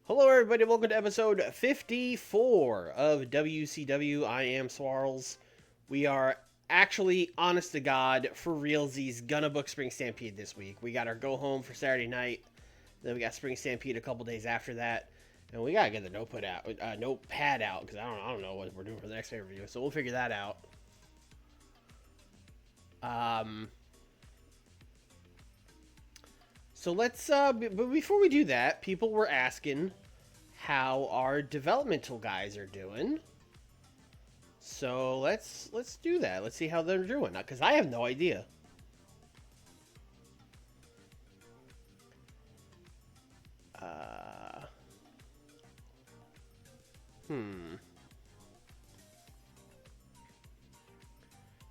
Hello, everybody. Welcome to episode 54 of WCW. I am Swarls. We are actually, honest to God, for realsies, gonna book Spring Stampede this week. We got our go home for Saturday night. Then we got Spring Stampede a couple days after that. And we gotta get the notepad out, because I don't know what we're doing for the next pay-per-view. So we'll figure that out. So let's, but before we do that, people were asking how our developmental guys are doing. So let's do that. Let's see how they're doing, because I have no idea.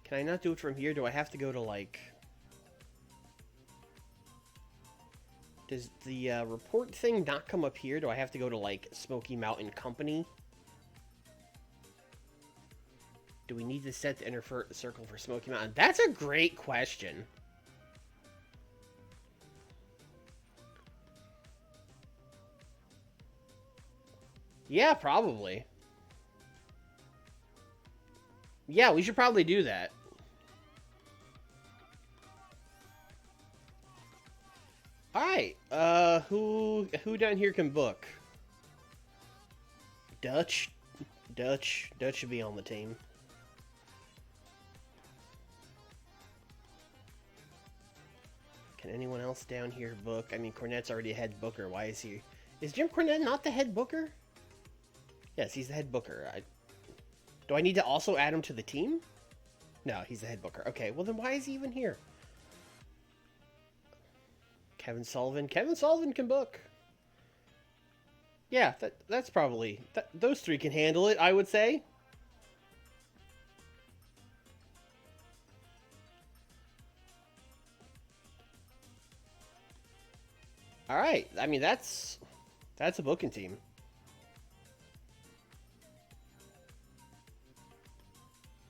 Can I not do it from here? Do I have to go to, like... Does the report thing not come up here? Do I have to go to, like, Smoky Mountain Company? Do we need to set the inner circle for Smoky Mountain? That's a great question. Yeah, probably. Yeah, we should probably do that. Alright, who down here can book? Dutch should be on the team. Can anyone else down here book? I mean, Cornette's already a head booker. Why is he... Is Jim Cornette not the head booker? Yes, he's the head booker. Do I need to also add him to the team? No, he's the head booker. Okay, well then why is he even here? Kevin Sullivan. Kevin Sullivan can book. Yeah, that's probably... those three can handle it, I would say. Alright, I mean, that's a booking team.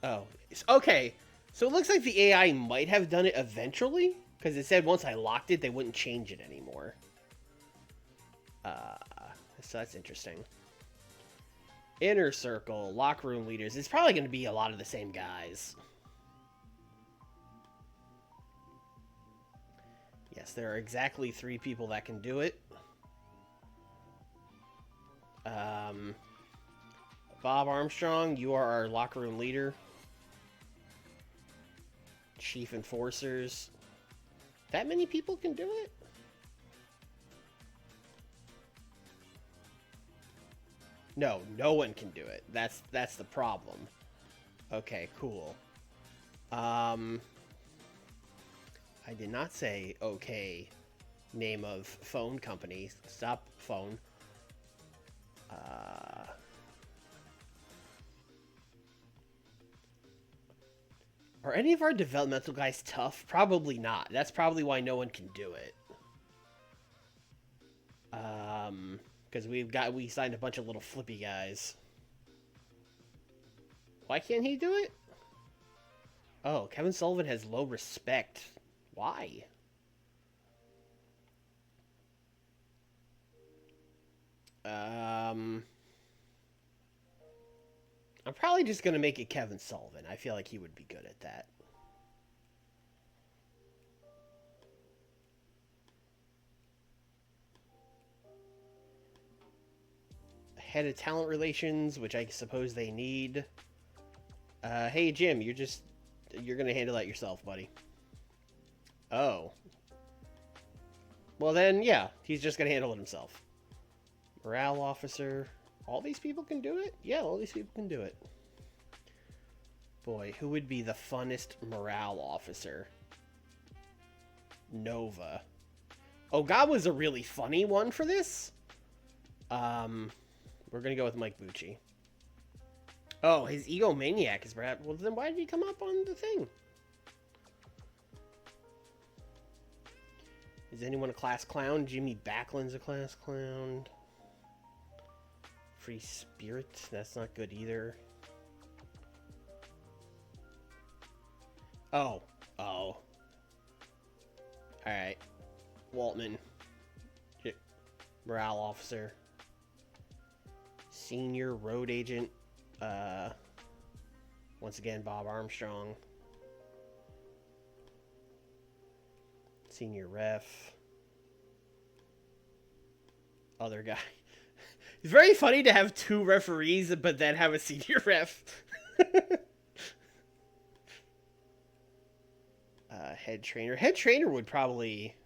Oh, okay. So it looks like the AI might have done it eventually, because it said once I locked it, they wouldn't change it anymore. So that's interesting. Inner Circle, locker room leaders. It's probably going to be a lot of the same guys. Yes, there are exactly 3 people that can do it. Bob Armstrong, you are our locker room leader. Chief Enforcers. That many people can do it? No, no one can do it. That's the problem. Okay, cool. I did not say okay. Name of phone company. Stop phone. Are any of our developmental guys tough? Probably not. That's probably why no one can do it. Because we signed a bunch of little flippy guys. Why can't he do it? Oh, Kevin Sullivan has low respect. Why? I'm probably just going to make it Kevin Sullivan. I feel like he would be good at that. Head of talent relations, which I suppose they need. Hey, Jim, you're going to handle that yourself, buddy. Oh. Well, then, yeah, he's just going to handle it himself. Morale officer. All these people can do it? Yeah, all these people can do it. Boy, who would be the funnest morale officer? Nova. Oh, God was a really funny one for this. We're going to go with Mike Bucci. Oh, his egomaniac is perhaps... Well, then why did he come up on the thing? Is anyone a class clown? Jimmy Backlund's a class clown. Free Spirit? That's not good either. Oh. Oh. Alright. Waltman. Morale officer. Senior road agent. Once again, Bob Armstrong. Senior ref. Other guy. It's very funny to have two referees, but then have a senior ref. Head trainer. Head trainer would probably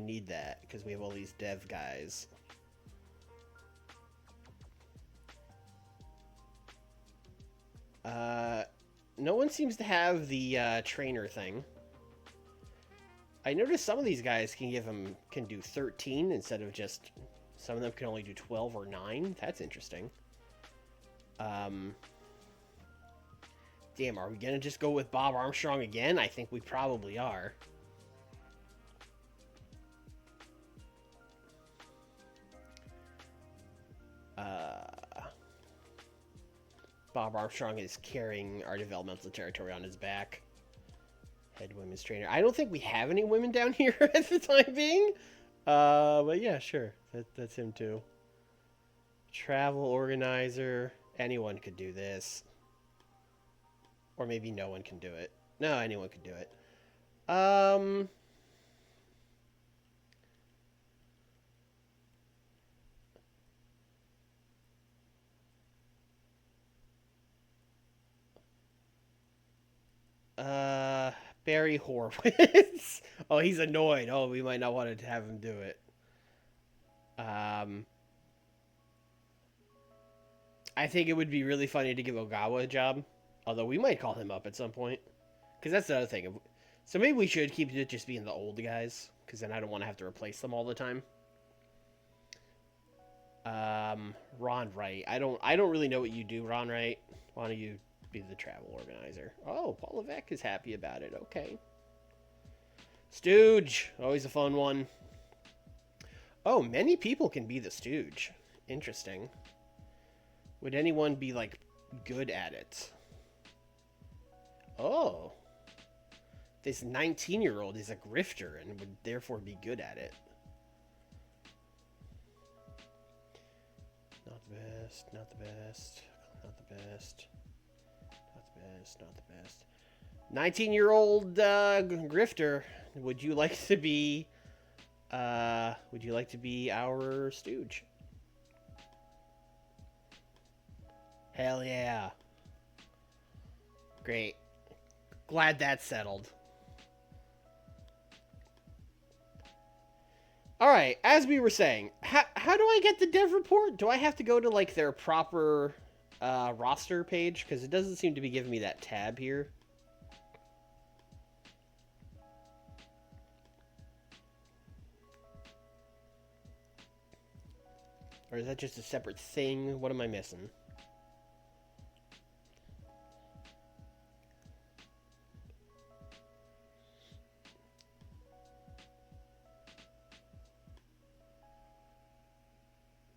need that because we have all these dev guys. No one seems to have the trainer thing. I noticed some of these guys can do 13 instead of just, some of them can only do 12 or 9. That's interesting. Damn, are we gonna just go with Bob Armstrong again? I think we probably are. Bob Armstrong is carrying our developmental territory on his back. Head women's trainer. I don't think we have any women down here at the time being. But yeah, sure. That's him too. Travel organizer. Anyone could do this. Or maybe no one can do it. No, anyone could do it. Barry Horowitz. Oh, he's annoyed. Oh, we might not want to have him do it. I think it would be really funny to give Ogawa a job. Although we might call him up at some point. Because that's the other thing. So maybe we should keep it just being the old guys. Because then I don't want to have to replace them all the time. Ron Wright. I don't really know what you do, Ron Wright. Why don't you be the travel organizer? Oh, Paul Levesque is happy about it. Okay. Stooge. Always a fun one. Oh, many people can be the Stooge. Interesting. Would anyone be, like, good at it? Oh. This 19-year-old is a grifter and would therefore be good at it. Not the best, not the best, not the best, not the best, not the best. 19-year-old grifter, would you like to be our Stooge? Hell yeah. Great. Glad that's settled. Alright, as we were saying, how do I get the dev report? Do I have to go to, like, their proper roster page? Because it doesn't seem to be giving me that tab here. Or is that just a separate thing? What am I missing?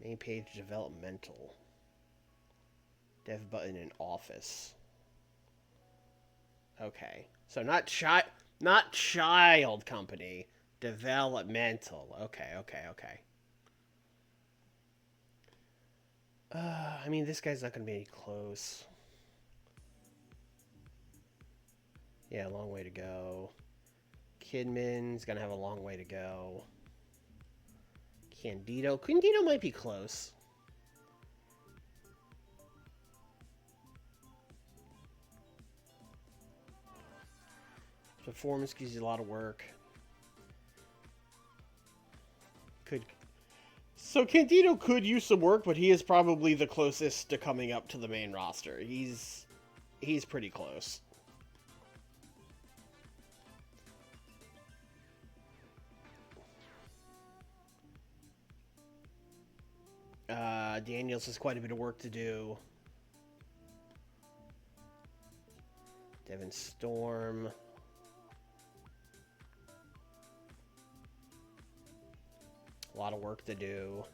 Main page developmental. Dev button in office. Okay. So not child company. Developmental. Okay. I mean, this guy's not going to be any close. Yeah, a long way to go. Kidman's going to have a long way to go. Candido might be close. Performance gives you a lot of work. So Candido could use some work, but he is probably the closest to coming up to the main roster. He's pretty close. Daniels has quite a bit of work to do. Devin Storm. A lot of work to do.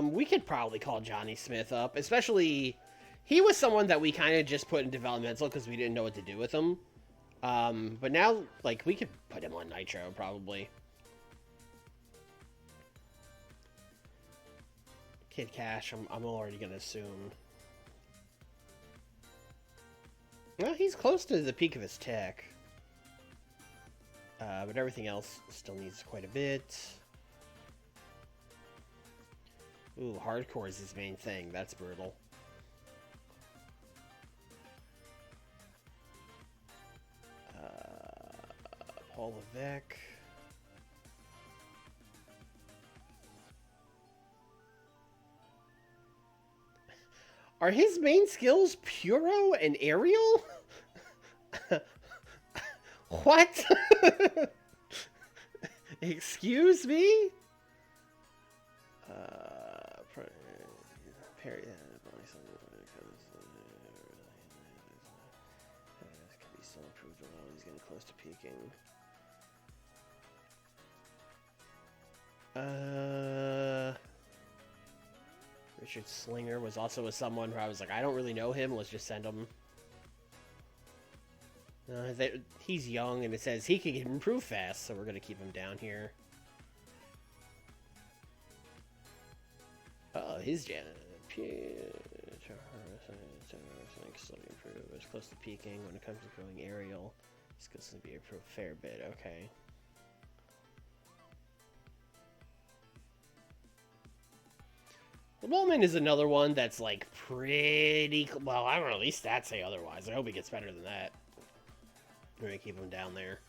We could probably call Johnny Smith up, especially He was someone that we kind of just put in developmental because we didn't know what to do with him. But now, like, we could put him on Nitro, probably. Kid Cash, I'm already going to assume. Well, he's close to the peak of his tech. But everything else still needs quite a bit. Ooh, hardcore is his main thing. That's brutal. Paul Levesque. Are his main skills Puro and Aerial? What? Excuse me? Perry. Could be still improved while he's getting close to peaking. Richard Slinger was also with someone who I was like, I don't really know him. Let's just send him. He's young, and it says he can improve fast, so we're going to keep him down here. Oh, his slowly improve. It's close to peaking. When it comes to growing aerial, he's going to be improved a fair bit. Okay. The Wallman is another one that's like pretty. Well, I don't know. At least stats say otherwise. I hope he gets better than that. We're gonna keep him down there.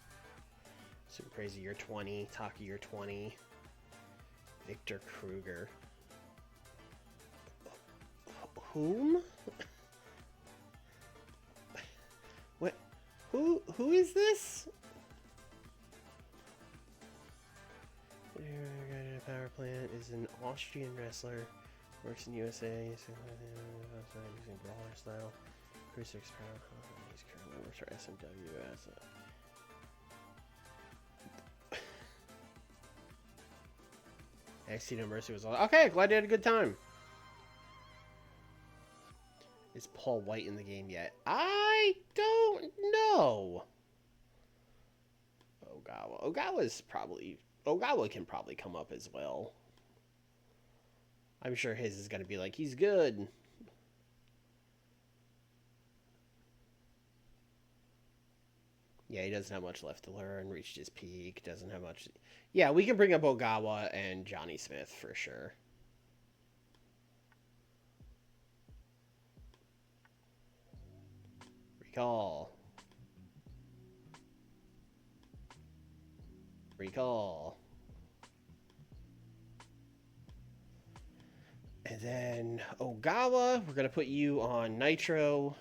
Super Crazy year 20, Taki year 20, Victor Kruger. Whom? What? Who is this? Power Plant is an Austrian wrestler. Works in USA. Using brawler style. Cruiser Power. He's currently works for SMW as a. XC No Mercy was all. Okay, glad you had a good time. Is Paul White in the game yet? I don't know. Ogawa can probably come up as well. I'm sure his is going to be like, he's good. Yeah, he doesn't have much left to learn. Reached his peak. Doesn't have much. Yeah, we can bring up Ogawa and Johnny Smith for sure. Recall. And then Ogawa, we're going to put you on Nitro.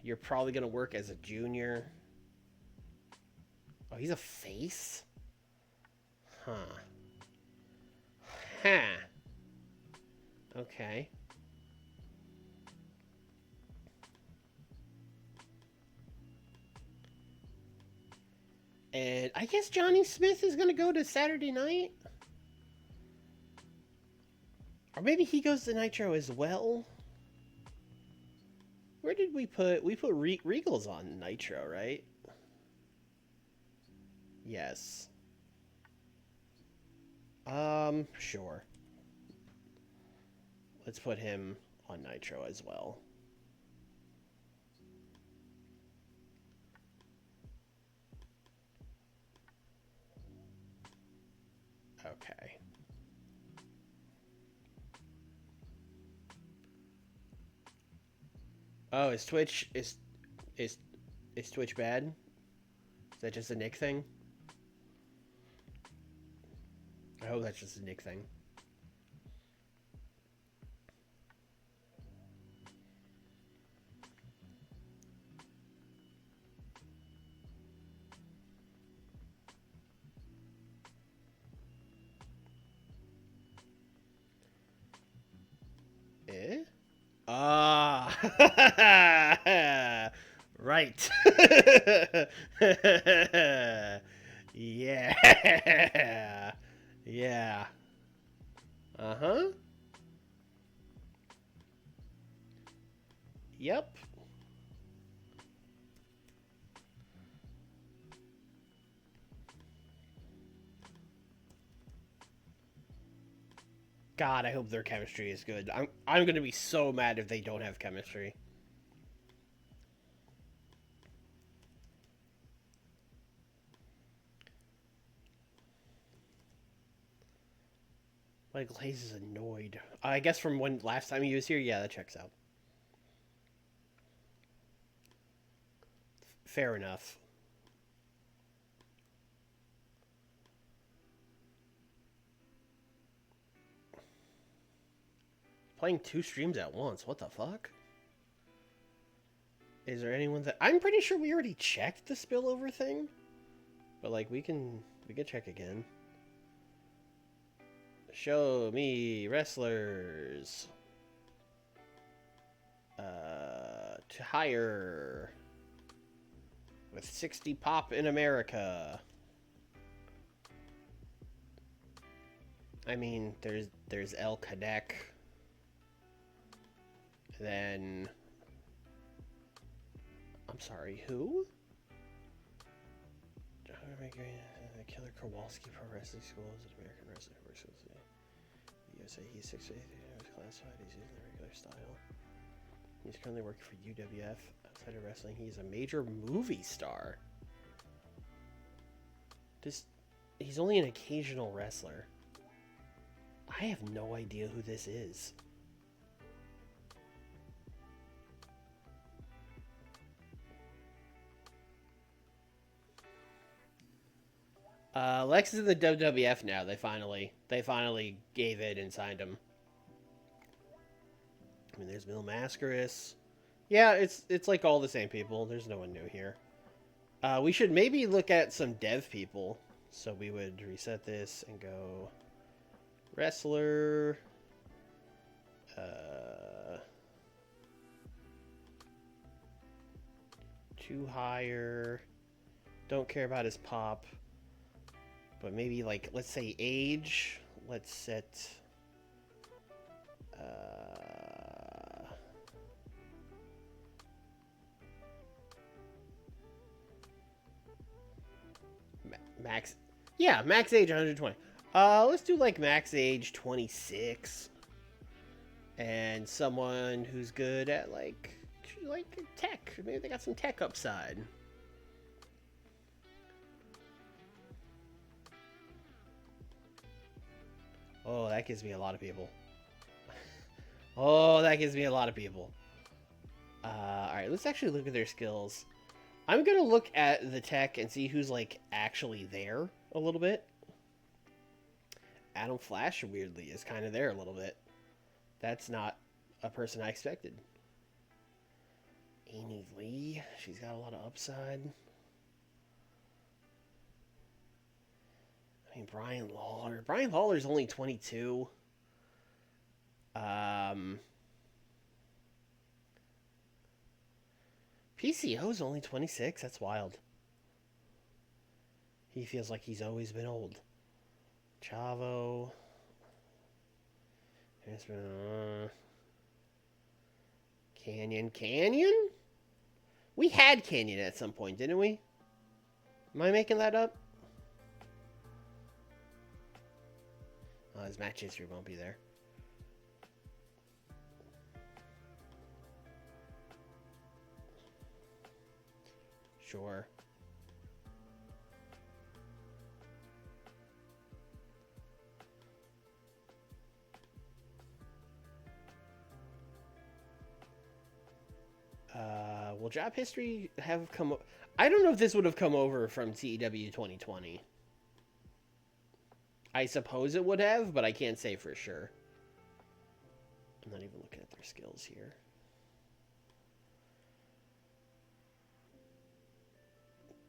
You're probably going to work as a junior. Oh, he's a face? Huh. Okay. And I guess Johnny Smith is going to go to Saturday Night? Or maybe he goes to Nitro as well? Where did we put... We put Regal's on Nitro, right? Yes. Sure. Let's put him on Nitro as well. Okay. Oh, is Twitch Twitch bad? Is that just a Nick thing? I hope that's just a Nick thing. Eh? Ah. Right. Yeah. Yeah. Uh-huh. Yep. God, I hope their chemistry is good. I'm gonna be so mad if they don't have chemistry. Like Glaze is annoyed. I guess from when last time he was here, yeah, that checks out. Fair enough. Playing 2 streams at once. What the fuck? Is there anyone that... I'm pretty sure we already checked the spillover thing. But, like, we can check again. Show me wrestlers. To hire. With 60 pop in America. I mean, there's El Cadec. Then... I'm sorry, who? Killer Kowalski Pro Wrestling School is an American wrestling who works with the USA. He's 6'8", classified. He's using the regular style. He's currently working for UWF. Outside of wrestling, he's a major movie star. He's only an occasional wrestler. I have no idea who this is. Lex is in the WWF now. They finally gave it and signed him. I mean, there's Mil Mascaris. Yeah, it's like all the same people. There's no one new here. We should maybe look at some dev people. So we would reset this and go wrestler. To hire. Don't care about his pop. But maybe, like, let's say age. Let's set... max... Yeah, max age 120. Let's do, like, max age 26. And someone who's good at, like tech. Maybe they got some tech upside. Oh, that gives me a lot of people. Oh, that gives me a lot of people. Alright, let's actually look at their skills. I'm gonna look at the tech and see who's, like, actually there a little bit. Adam Flash, weirdly, is kind of there a little bit. That's not a person I expected. Amy Lee, she's got a lot of upside. I mean, Brian Lawler. Brian Lawler's only 22. PCO's only 26. That's wild. He feels like he's always been old. Chavo. Canyon? We had Canyon at some point, didn't we? Am I making that up? Oh, his match history won't be there. Sure. Will job history have come... I don't know if this would have come over from TEW 2020. I suppose it would have, but I can't say for sure. I'm not even looking at their skills here.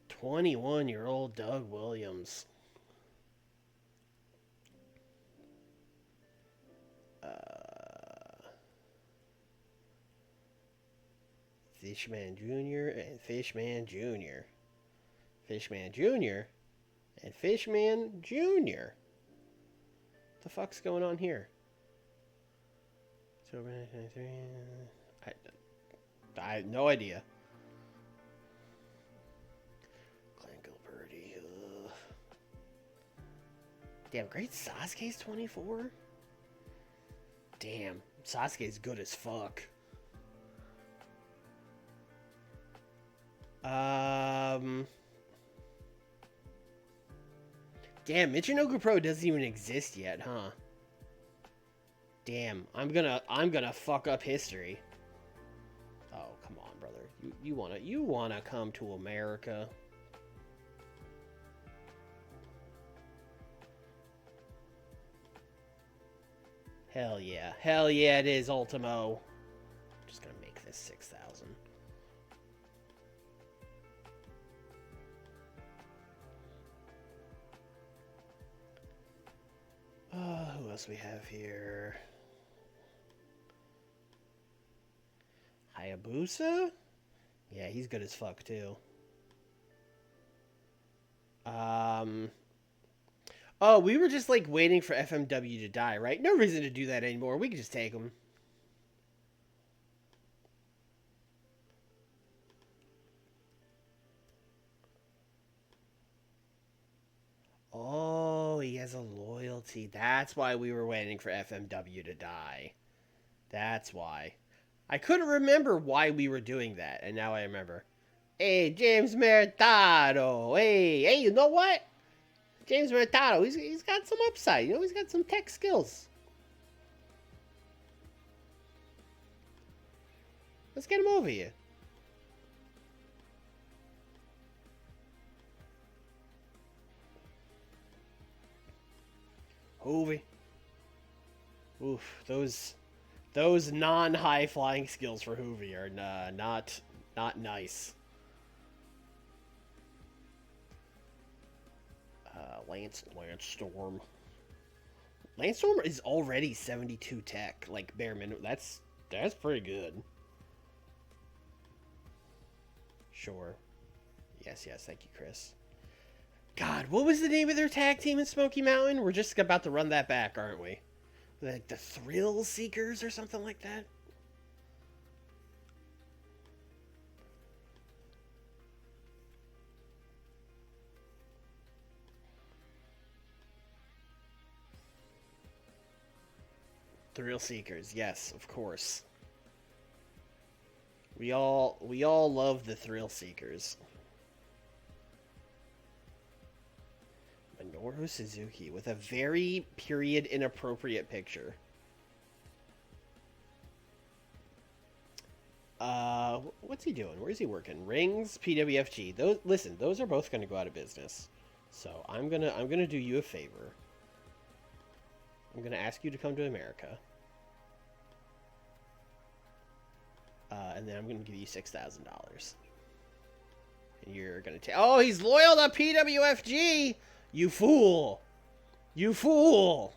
"21-year-old Doug Williams. Fishman Jr. and Fishman Jr. Fishman Jr. and Fishman Jr. What the fuck's going on here? I had no idea. Glenn Gilberti. Damn, great Sasuke's 24? Damn, Sasuke's good as fuck. Damn, Michinoku Pro doesn't even exist yet, huh? Damn, I'm gonna fuck up history. Oh, come on, brother. You wanna come to America? Hell yeah. Hell yeah, it is, Ultimo. Just gonna make this 6,000. Who else we have here? Hayabusa? Yeah, he's good as fuck, too. Oh, we were just, like, waiting for FMW to die, right? No reason to do that anymore. We can just take him. Oh, he has a loyalty. That's why we were waiting for FMW to die. That's why. I couldn't remember why we were doing that, and now I remember. Hey, James Meritado. Hey, you know what? James Meritado, he's got some upside. You know, he's got some tech skills. Let's get him over here. Hoovy. Oof, those non-high flying skills for Hoovy are not nice. Lance Storm. Lance Storm is already 72 tech, like bare minimum. That's pretty good. Sure. Yes, thank you, Chris. God, what was the name of their tag team in Smoky Mountain? We're just about to run that back, aren't we? Like the Thrill Seekers or something like that? Thrill Seekers, yes, of course. We all love the Thrill Seekers. Minoru Suzuki with a very period inappropriate picture. What's he doing? Where's he working? Rings, PWFG. Those are both going to go out of business. So I'm gonna do you a favor. I'm gonna ask you to come to America. And then I'm gonna give you $6,000. And you're gonna take. Oh, he's loyal to PWFG. You fool! You fool!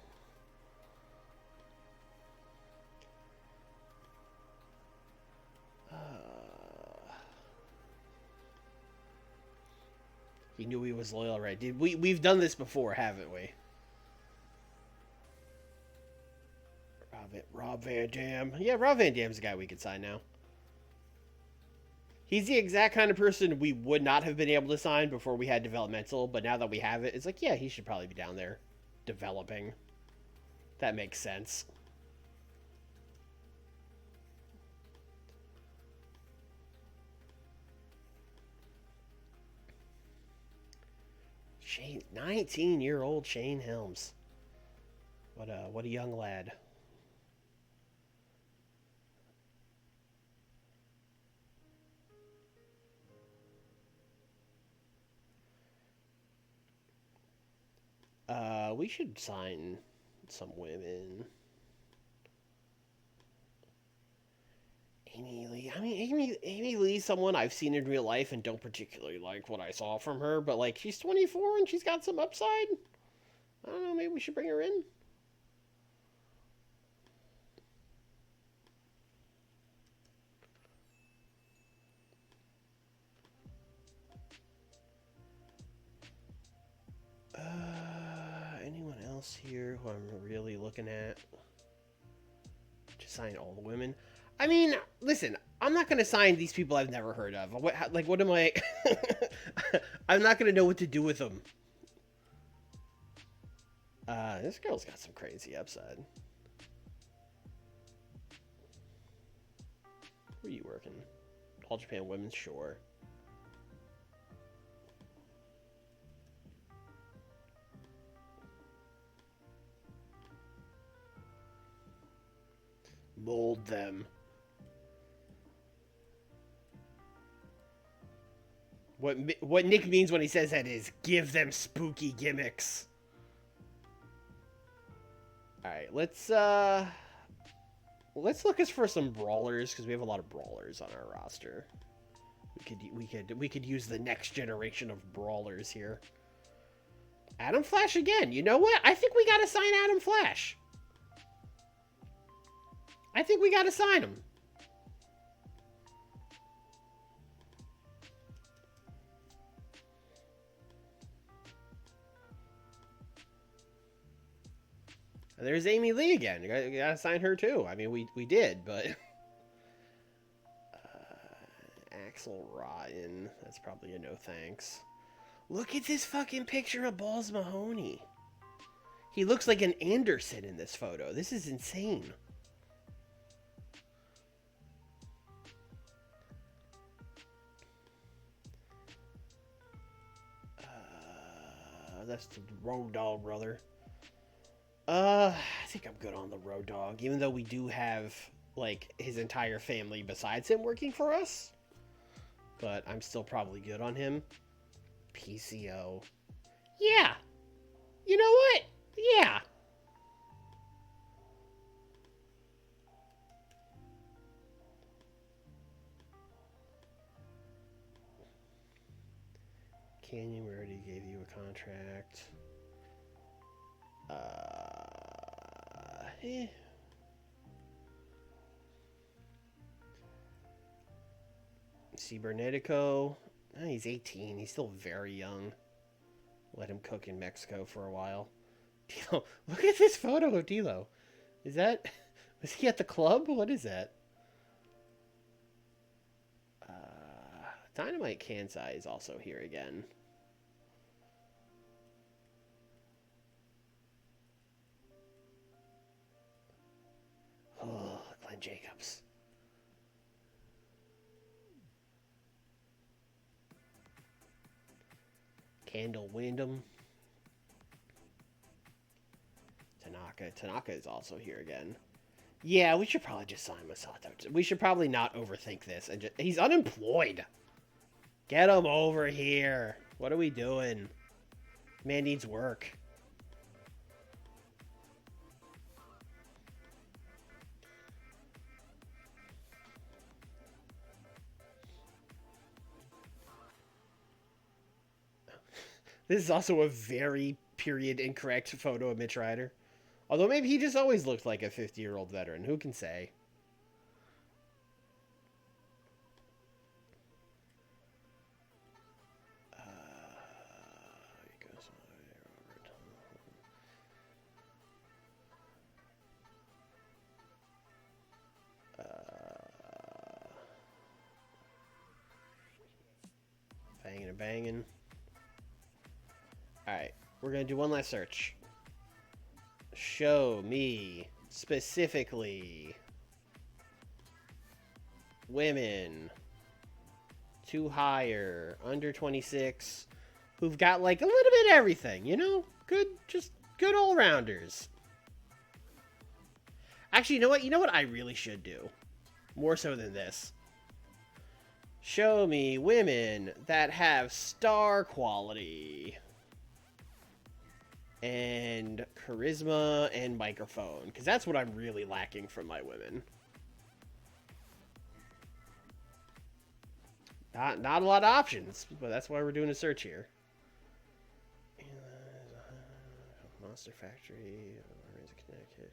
He knew he was loyal, right? We've done this before, haven't we? Rob Van Dam. Yeah, Rob Van Dam's the guy we could sign now. He's the exact kind of person we would not have been able to sign before we had developmental, but now that we have it, it's like, yeah, he should probably be down there developing. That makes sense. Shane, 19-year-old Shane Helms. What a young lad. We should sign some women. Amy Lee. I mean, Amy Lee's someone I've seen in real life and don't particularly like what I saw from her, but, like, she's 24 and she's got some upside. I don't know, maybe we should bring her in. Anyone else here who I'm really looking at? Just sign all the women. I mean, listen, I'm not going to sign these people I've never heard of. What am I... I'm not going to know what to do with them. This girl's got some crazy upside. Where are you working? All Japan Women's, sure. Mold them. What Nick means when he says that is give them spooky gimmicks. All right, let's look us for some brawlers because we have a lot of brawlers on our roster. We could use the next generation of brawlers here. Adam Flash again. You know what? I think we got to sign Adam Flash. I think we got to sign him. And there's Amy Lee again. You got to sign her too. I mean, we did, but Axel Rotten. That's probably a no thanks. Look at this fucking picture of Balls Mahoney. He looks like an Anderson in this photo. This is insane. That's the Road Dog, brother. I think I'm good on the Road Dog, even though we do have, like, his entire family besides him working for us. But I'm still probably good on him. PCO. Yeah. You know what? Yeah. Canyon, we already gave you a contract. Cibernetico. Oh, he's 18. He's still very young. Let him cook in Mexico for a while. D'Lo, look at this photo of D'Lo. Is that... Was he at the club? What is that? Dynamite Kansai is also here again. Oh, Glenn Jacobs. Candle Wyndham. Tanaka is also here again. Yeah, we should probably just sign Masato. We should probably not overthink this. And he's unemployed. Get him over here. What are we doing? Man needs work. This is also a very period incorrect photo of Mitch Ryder. Although maybe he just always looked like a 50-year-old veteran. Who can say? Banging and banging. Alright, we're going to do one last search. Show me specifically women to hire under 26 who've got like a little bit of everything, you know? Good, just good all-rounders. Actually, you know what? You know what I really should do? More so than this. Show me women that have star quality and charisma and microphone, because that's what I'm really lacking from my women. Not a lot of options, but that's why we're doing a search here. Monster Factory, Connecticut.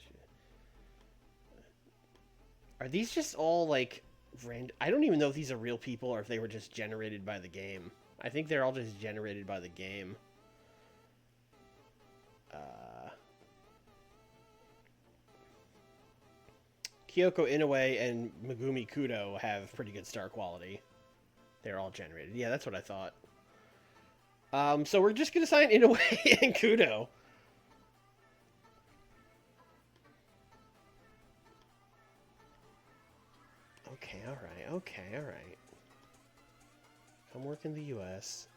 Are these just all like random? I don't even know if these are real people or if they were just generated by the game. I think they're all just generated by the game. Kyoko Inoue and Megumi Kudo have pretty good star quality. They're all generated. Yeah, that's what I thought. So we're just going to sign Inoue and Kudo. Okay, alright. Okay, alright. Come work in the U.S.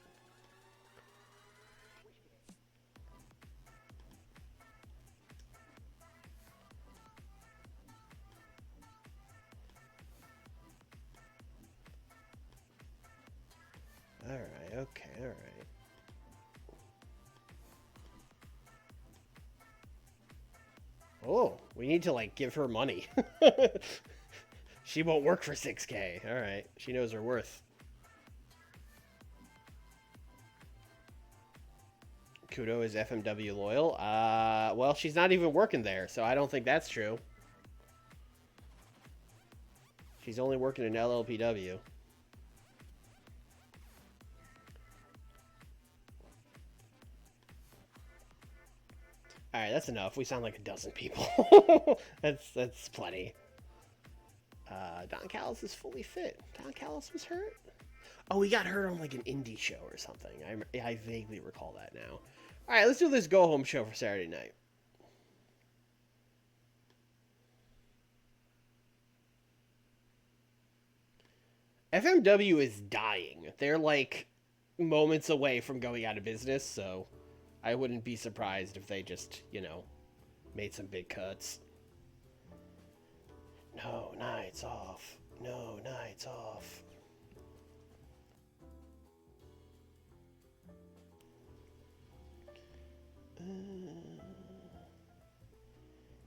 Alright, okay, alright. Oh, we need to, like, give her money. She won't work for 6K. Alright, she knows her worth. Kudo is FMW loyal. Well, she's not even working there, so I don't think that's true. She's only working in LLPW. Alright, that's enough. We sound like a dozen people. That's plenty. Don Callis is fully fit. Don Callis was hurt? Oh, he got hurt on like an indie show or something. I vaguely recall that now. Alright, let's do this go-home show for Saturday night. FMW is dying. They're like moments away from going out of business, so I wouldn't be surprised if they just, you know, made some big cuts. No nights off. No nights off.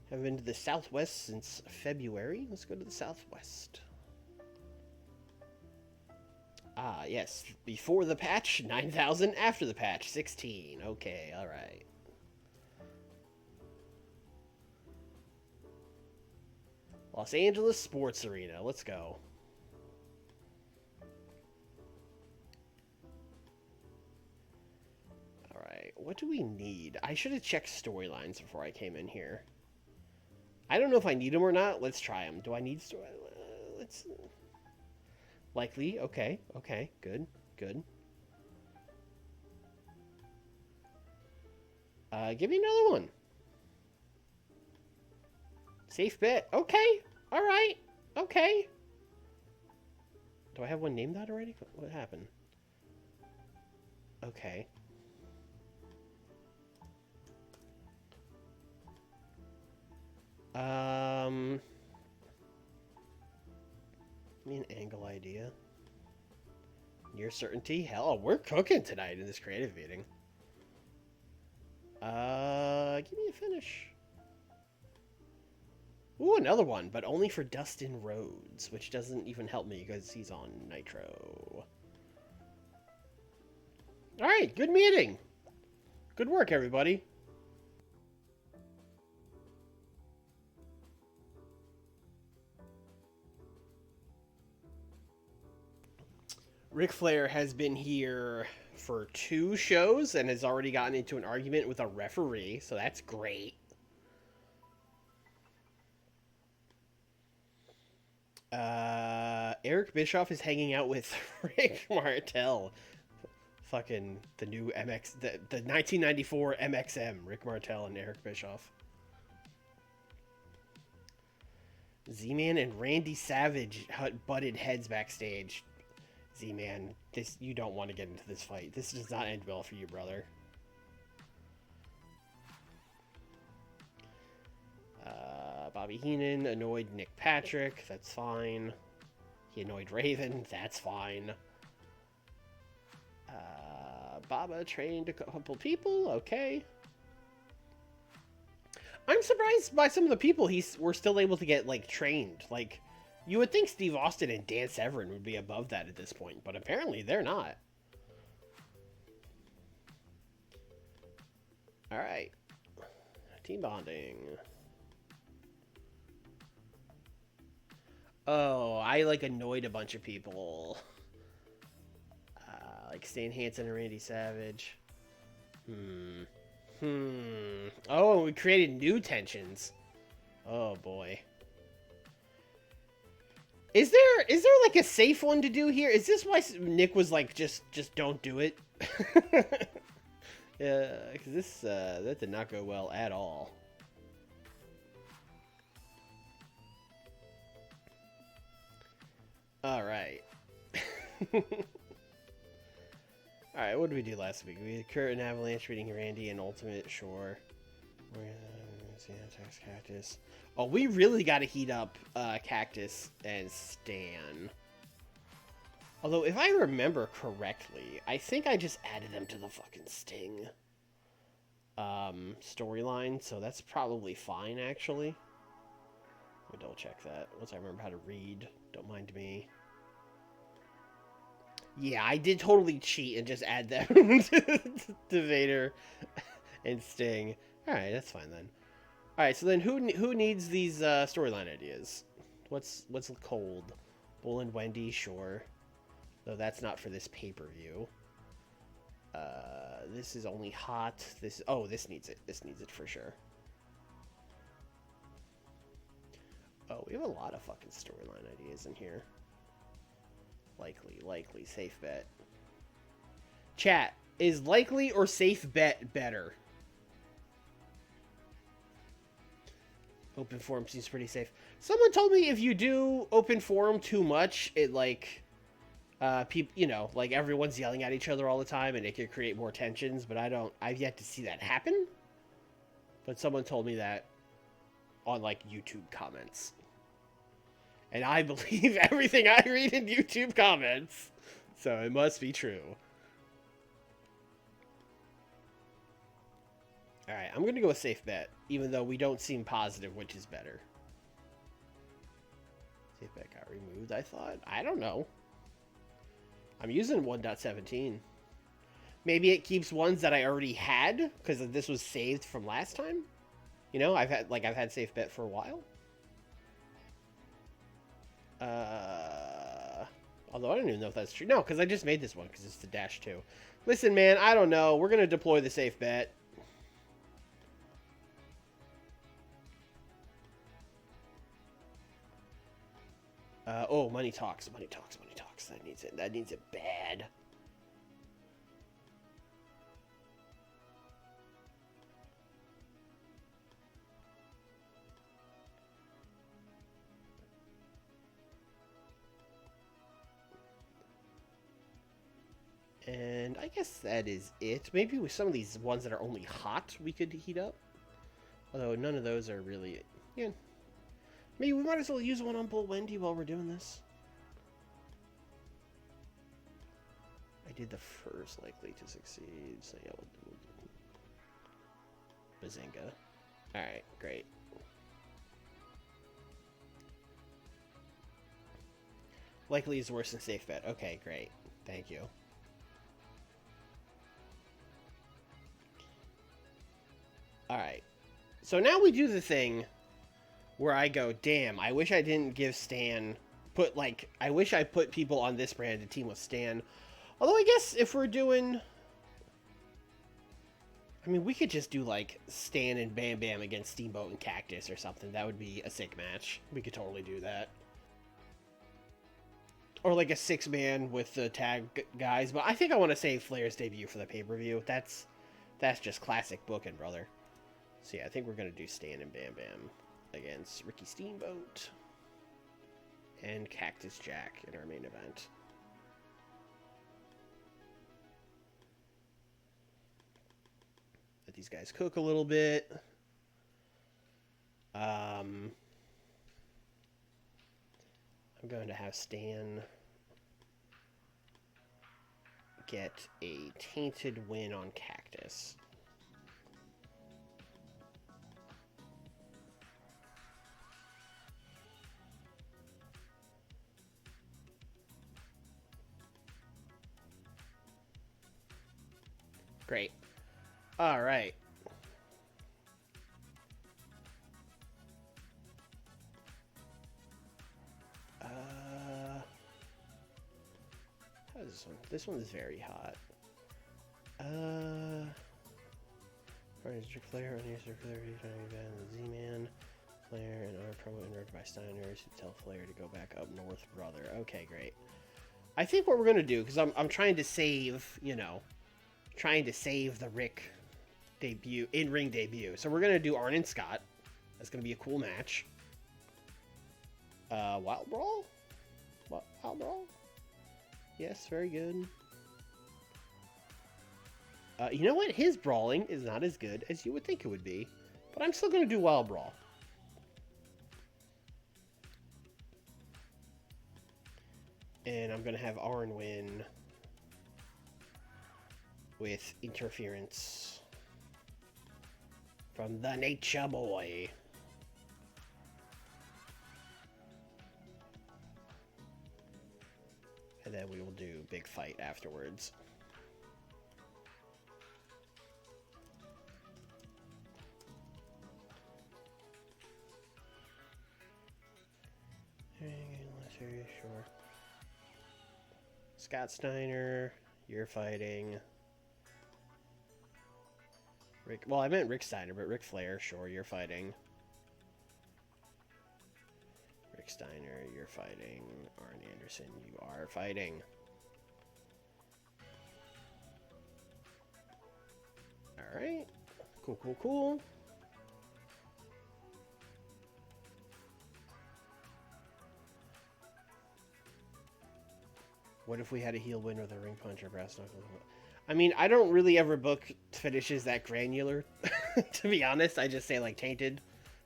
Haven't been to the Southwest since February. Let's go to the Southwest. Ah, yes. Before the patch, 9,000. After the patch, 16. Okay, alright. Los Angeles Sports Arena. Let's go. Alright, what do we need? I should have checked storylines before I came in here. I don't know if I need them or not. Let's try them. Do I need storylines? Let's... Likely. Okay. Okay. Good. Good. Give me another one. Safe bet. Okay. All right. Okay. Do I have one named that already? What happened? Okay. Give me an angle idea. Near certainty? Hell, we're cooking tonight in this creative meeting. Give me a finish. Ooh, another one, but only for Dustin Rhodes, which doesn't even help me because he's on Nitro. Alright, good meeting. Good work, everybody. Ric Flair has been here for 2 shows and has already gotten into an argument with a referee, so that's great. Eric Bischoff is hanging out with Rick Martel. Fucking the new MX, the 1994 MXM, Rick Martel and Eric Bischoff. Z-Man and Randy Savage butted heads backstage. Z-Man, you don't want to get into this fight. This does not end well for you, brother. Bobby Heenan annoyed Nick Patrick. That's fine. He annoyed Raven. That's fine. Baba trained a couple people. Okay. I'm surprised by some of the people were still able to get, like, trained. Like, you would think Steve Austin and Dan Severn would be above that at this point, but apparently they're not. Alright. Team bonding. Oh, I, like, annoyed a bunch of people. Like Stan Hansen and Randy Savage. Oh, we created new tensions. Oh, boy. Is there like a safe one to do here? Is this why Nick was like just don't do it? Yeah, because this that did not go well at all. All right. All right, what did we do last week? We had Kurt and Avalanche beating Randy and Ultimate, sure. We're gonna see attacks Cactus. Oh, we really got to heat up Cactus and Stan. Although, if I remember correctly, I think I just added them to the fucking Sting storyline, so that's probably fine, actually. Let me double check that once I remember how to read. Don't mind me. Yeah, I did totally cheat and just add them to Vader and Sting. Alright, that's fine then. Alright, so then who needs these storyline ideas? What's cold? Bull and Wendy, sure. Though that's not for this pay-per-view. This is only hot. This needs it. This needs it for sure. Oh, we have a lot of fucking storyline ideas in here. Likely, safe bet. Chat, is likely or safe bet better? Open forum seems pretty safe. Someone told me if you do open forum too much, it like, people, you know, like everyone's yelling at each other all the time and it could create more tensions, but I've yet to see that happen. But someone told me that on like YouTube comments. And I believe everything I read in YouTube comments. So it must be true. Alright, I'm going to go with safe bet. Even though we don't seem positive which is better. Safe bet got removed, I thought. I don't know. I'm using 1.17. Maybe it keeps ones that I already had. Because this was saved from last time. You know, I've had safe bet for a while. Although I don't even know if that's true. No, because I just made this one because it's the -2. Listen, man, I don't know. We're going to deploy the safe bet. Oh, money talks. Money talks. Money talks. That needs it. That needs it bad. And I guess that is it. Maybe with some of these ones that are only hot, we could heat up. Although none of those are really... Yeah. Maybe we might as well use one on Bull Wendy while we're doing this. I did the first likely to succeed, so yeah, we'll do Bazinga. Alright, great. Likely is worse than safe bet. Okay, great. Thank you. Alright. So now we do the thing where I go, damn, I wish I didn't give Stan... I wish I put people on this brand to team with Stan. Although I guess if we're doing... I mean, we could just do, like, Stan and Bam Bam against Steamboat and Cactus or something. That would be a sick match. We could totally do that. Or, like, a 6-man with the tag guys. But I think I want to save Flair's debut for the pay-per-view. That's just classic booking, brother. So, yeah, I think we're going to do Stan and Bam Bam against Ricky Steamboat and Cactus Jack in our main event. Let these guys cook a little bit. I'm going to have Stan get a tainted win on Cactus. Great. All right. How is this one? This one is very hot. Rick Flair on your circular Z-Man. Flair and our promo interrupted by Steiners who tell Flair to go back up north, brother. Okay, great. I think what we're going to do, because I'm trying to save, you know, trying to save the Rick debut, in-ring debut. So we're going to do Arn and Scott. That's going to be a cool match. Wild Brawl? Wild Brawl? Yes, very good. You know what? His brawling is not as good as you would think it would be. But I'm still going to do Wild Brawl. And I'm going to have Arn win with interference from the Nature Boy. And then we will do big fight afterwards. Sure. Scott Steiner, you're fighting. Rick. Well, I meant Rick Steiner, but Ric Flair, sure, you're fighting. Rick Steiner, you're fighting. Arn Anderson, you are fighting. Alright. Cool, cool, cool. What if we had a heel win with a ring punch or brass knuckles? I mean, I don't really ever book finishes that granular. To be honest, I just say like tainted.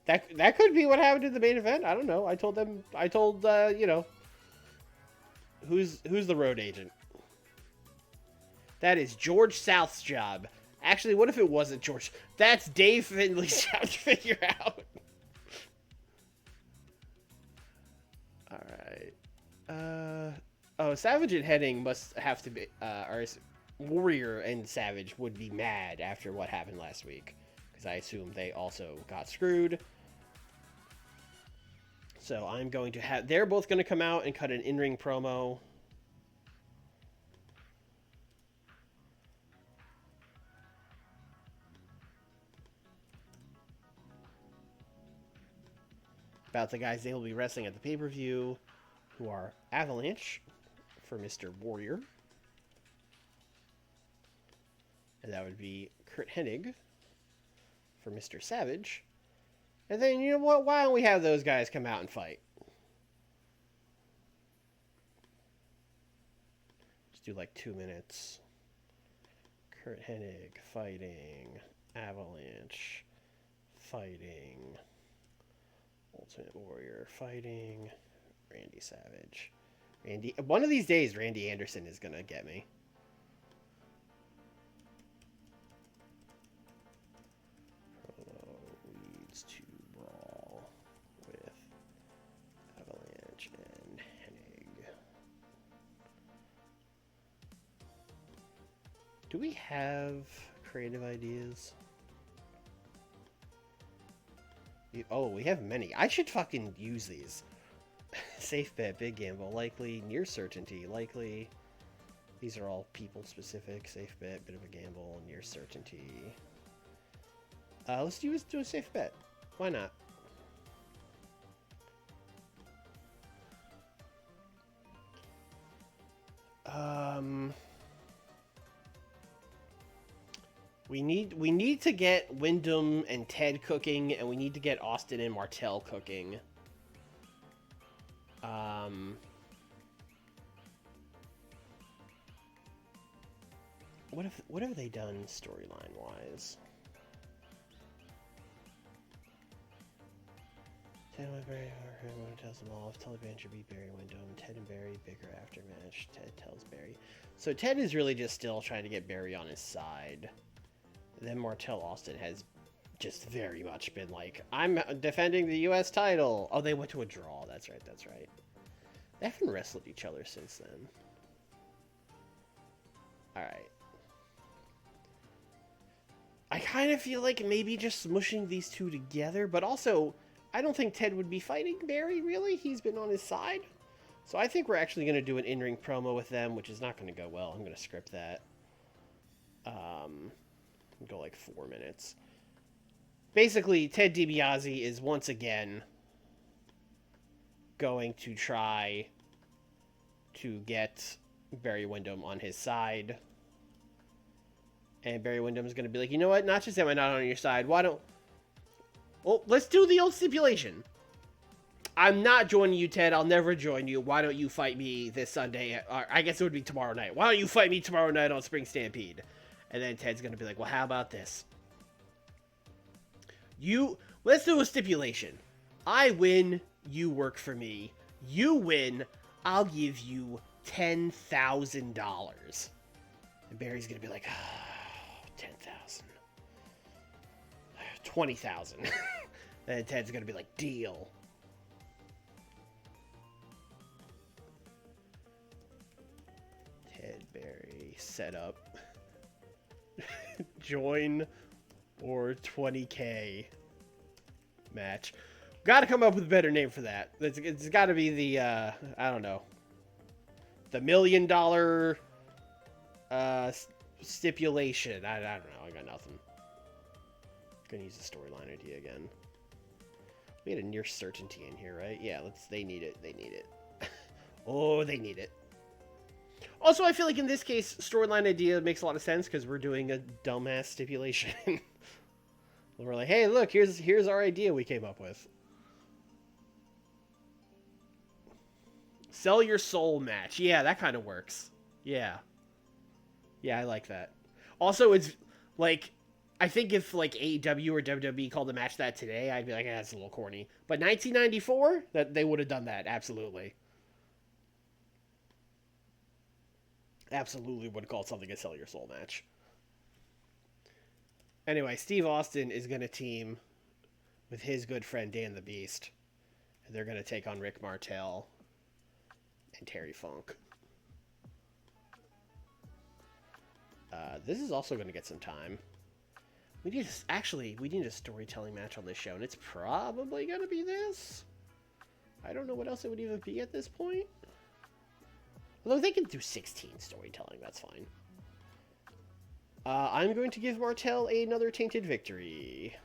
That could be what happened in the main event. I don't know. I told you know, who's the road agent? That is George South's job. Actually, what if it wasn't George? That's Dave Finley's job to figure out. All right. Oh, Savage and Hennig must have to be, or Warrior and Savage would be mad after what happened last week. Because I assume they also got screwed. So I'm going to have, they're both going to come out and cut an in-ring promo. About the guys they will be wrestling at the pay-per-view, who are Avalanche for Mr. Warrior. And that would be Curt Hennig for Mr. Savage. And then, you know what? Why don't we have those guys come out and fight? Just do like 2 minutes. Curt Hennig fighting. Avalanche fighting. Ultimate Warrior fighting. Randy Savage. One of these days, Randy Anderson is going to get me. Promo leads to brawl with Avalanche and Hennig. Do we have creative ideas? Oh, we have many. I should fucking use these. Safe bet, big gamble, likely, near certainty, likely. These are all people specific. Safe bet, bit of a gamble, near certainty. Let's do a safe bet. Why not? We need to get Wyndham and Ted cooking, and we need to get Austin and Martel cooking. What have they done storyline wise? Ted and Barry tells them all if Taliban should beat Barry Wyndham. Ted and Barry bigger after match. Ted tells Barry. So Ted is really just still trying to get Barry on his side. Then Martel Austin has just very much been like, I'm defending the U.S. title. Oh, they went to a draw. That's right. That's right. They haven't wrestled each other since then. All right. I kind of feel like maybe just smushing these two together, but also I don't think Ted would be fighting Barry, really. He's been on his side. So I think we're actually going to do an in-ring promo with them, which is not going to go well. I'm going to script that. Go like 4 minutes. basically, Ted DiBiase is once again going to try to get Barry Windham on his side. And Barry Windham is going to be like, you know what? Not just am I not on your side. Why don't... Well, let's do the old stipulation. I'm not joining you, Ted. I'll never join you. Why don't you fight me this Sunday? Or I guess it would be tomorrow night. Why don't you fight me tomorrow night on Spring Stampede? And then Ted's going to be like, well, how about this? Let's do a stipulation. I win, you work for me. You win, I'll give you $10,000. And Barry's going to be like, oh, 10,000. 20,000. And Ted's going to be like, deal. Ted Barry set up. Join or 20K match. Got to come up with a better name for that. It's got to be the, I don't know. The $1 million stipulation. I don't know. I got nothing. Gonna use the storyline idea again. We had a near certainty in here, right? Yeah, they need it. They need it. Oh, they need it. Also, I feel like in this case, storyline idea makes a lot of sense because we're doing a dumbass stipulation. We're like, hey, look, here's our idea we came up with. Sell your soul match. Yeah, that kind of works. Yeah. Yeah, I like that. Also, it's like, I think if like AEW or WWE called a match that today, I'd be like, that's a little corny. But 1994, that they would have done that, absolutely. Absolutely would call something a Sell Your Soul match. Anyway, Steve Austin is going to team with his good friend Dan the Beast. And they're going to take on Rick Martel and Terry Funk. This is also going to get some time. We need a storytelling match on this show, and it's probably going to be this. I don't know what else it would even be at this point. Although they can do 16 storytelling, that's fine. I'm going to give Martel another tainted victory.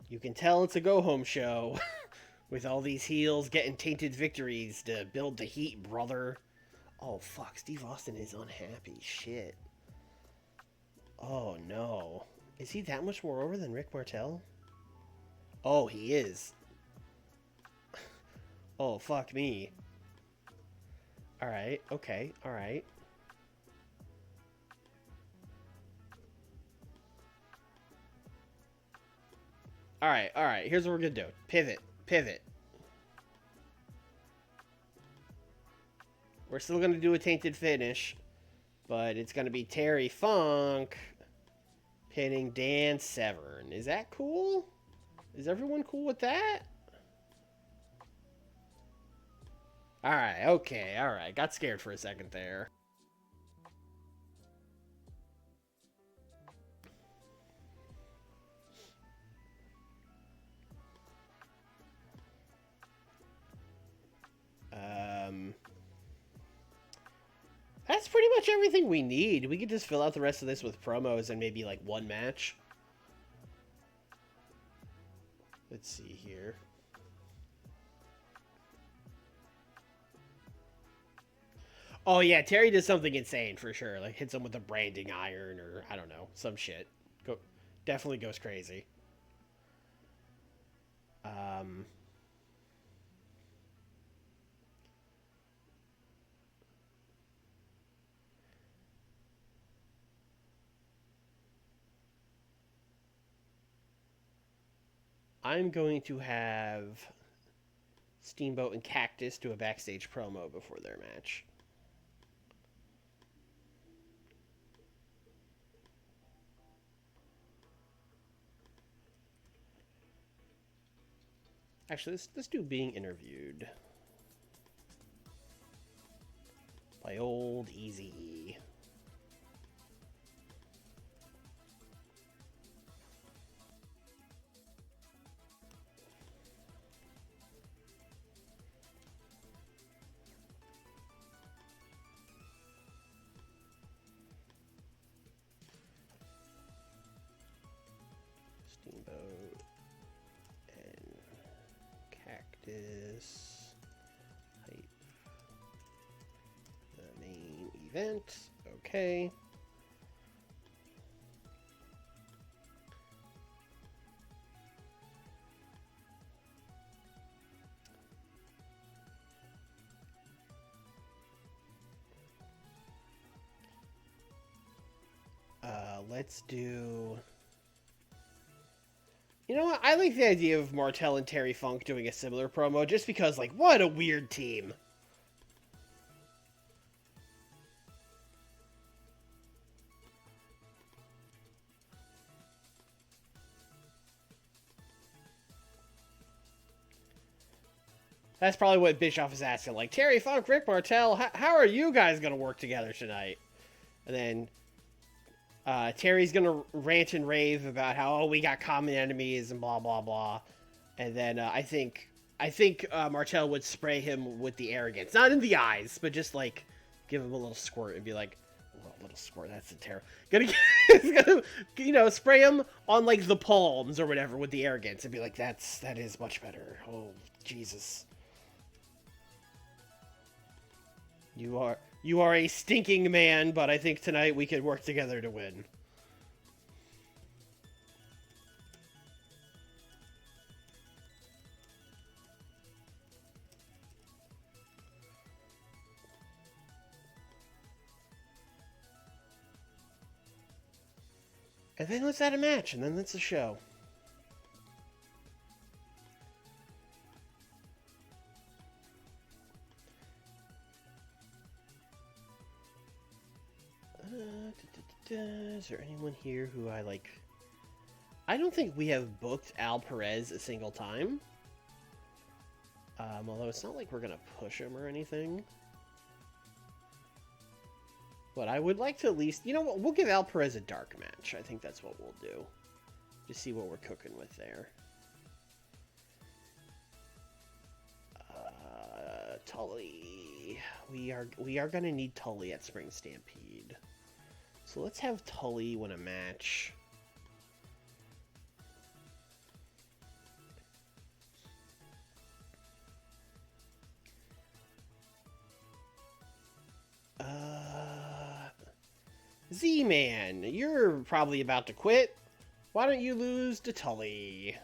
You can tell it's a go-home show. With all these heels getting tainted victories to build the heat, brother. Oh, fuck. Steve Austin is unhappy. Shit. Oh, no. Is he that much more over than Rick Martel? Oh, he is. Oh, fuck me. Alright. Okay. Alright. Alright. Alright. Here's what we're gonna do. Pivot. Pivot. We're still going to do a tainted finish, but it's going to be Terry Funk pinning Dan Severn. Is that cool? Is everyone cool with that? Alright, okay, alright. Got scared for a second there. That's pretty much everything we need. We could just fill out the rest of this with promos and maybe like one match. Let's see here. Oh yeah, Terry does something insane for sure. Like hits him with a branding iron or I don't know, some shit. Definitely goes crazy. I'm going to have Steamboat and Cactus do a backstage promo before their match. Actually, let's do being interviewed by old Easy. Practice. Hype. The main event. Okay. Let's do... You know what? I like the idea of Martel and Terry Funk doing a similar promo, just because, like, what a weird team. That's probably what Bischoff is asking. Like, Terry Funk, Rick Martel, how are you guys going to work together tonight? And then Terry's going to rant and rave about how, oh, we got common enemies and blah, blah, blah. And then I think Martel would spray him with the arrogance. Not in the eyes, but just, like, give him a little squirt and be like, oh, a little squirt, that's a terror. Gonna, spray him on, like, the palms or whatever with the arrogance and be like, that is much better. Oh, Jesus. You are a stinking man, but I think tonight we could work together to win. And then let's add a match, and then that's a show. Is there anyone here who I like? I don't think we have booked Al Perez a single time. Although it's not like we're gonna push him or anything. But I would like to at least, you know what, we'll give Al Perez a dark match. I think that's what we'll do. Just see what we're cooking with there. Tully. We are gonna need Tully at Spring Stampede. So let's have Tully win a match. Z-Man, you're probably about to quit. Why don't you lose to Tully?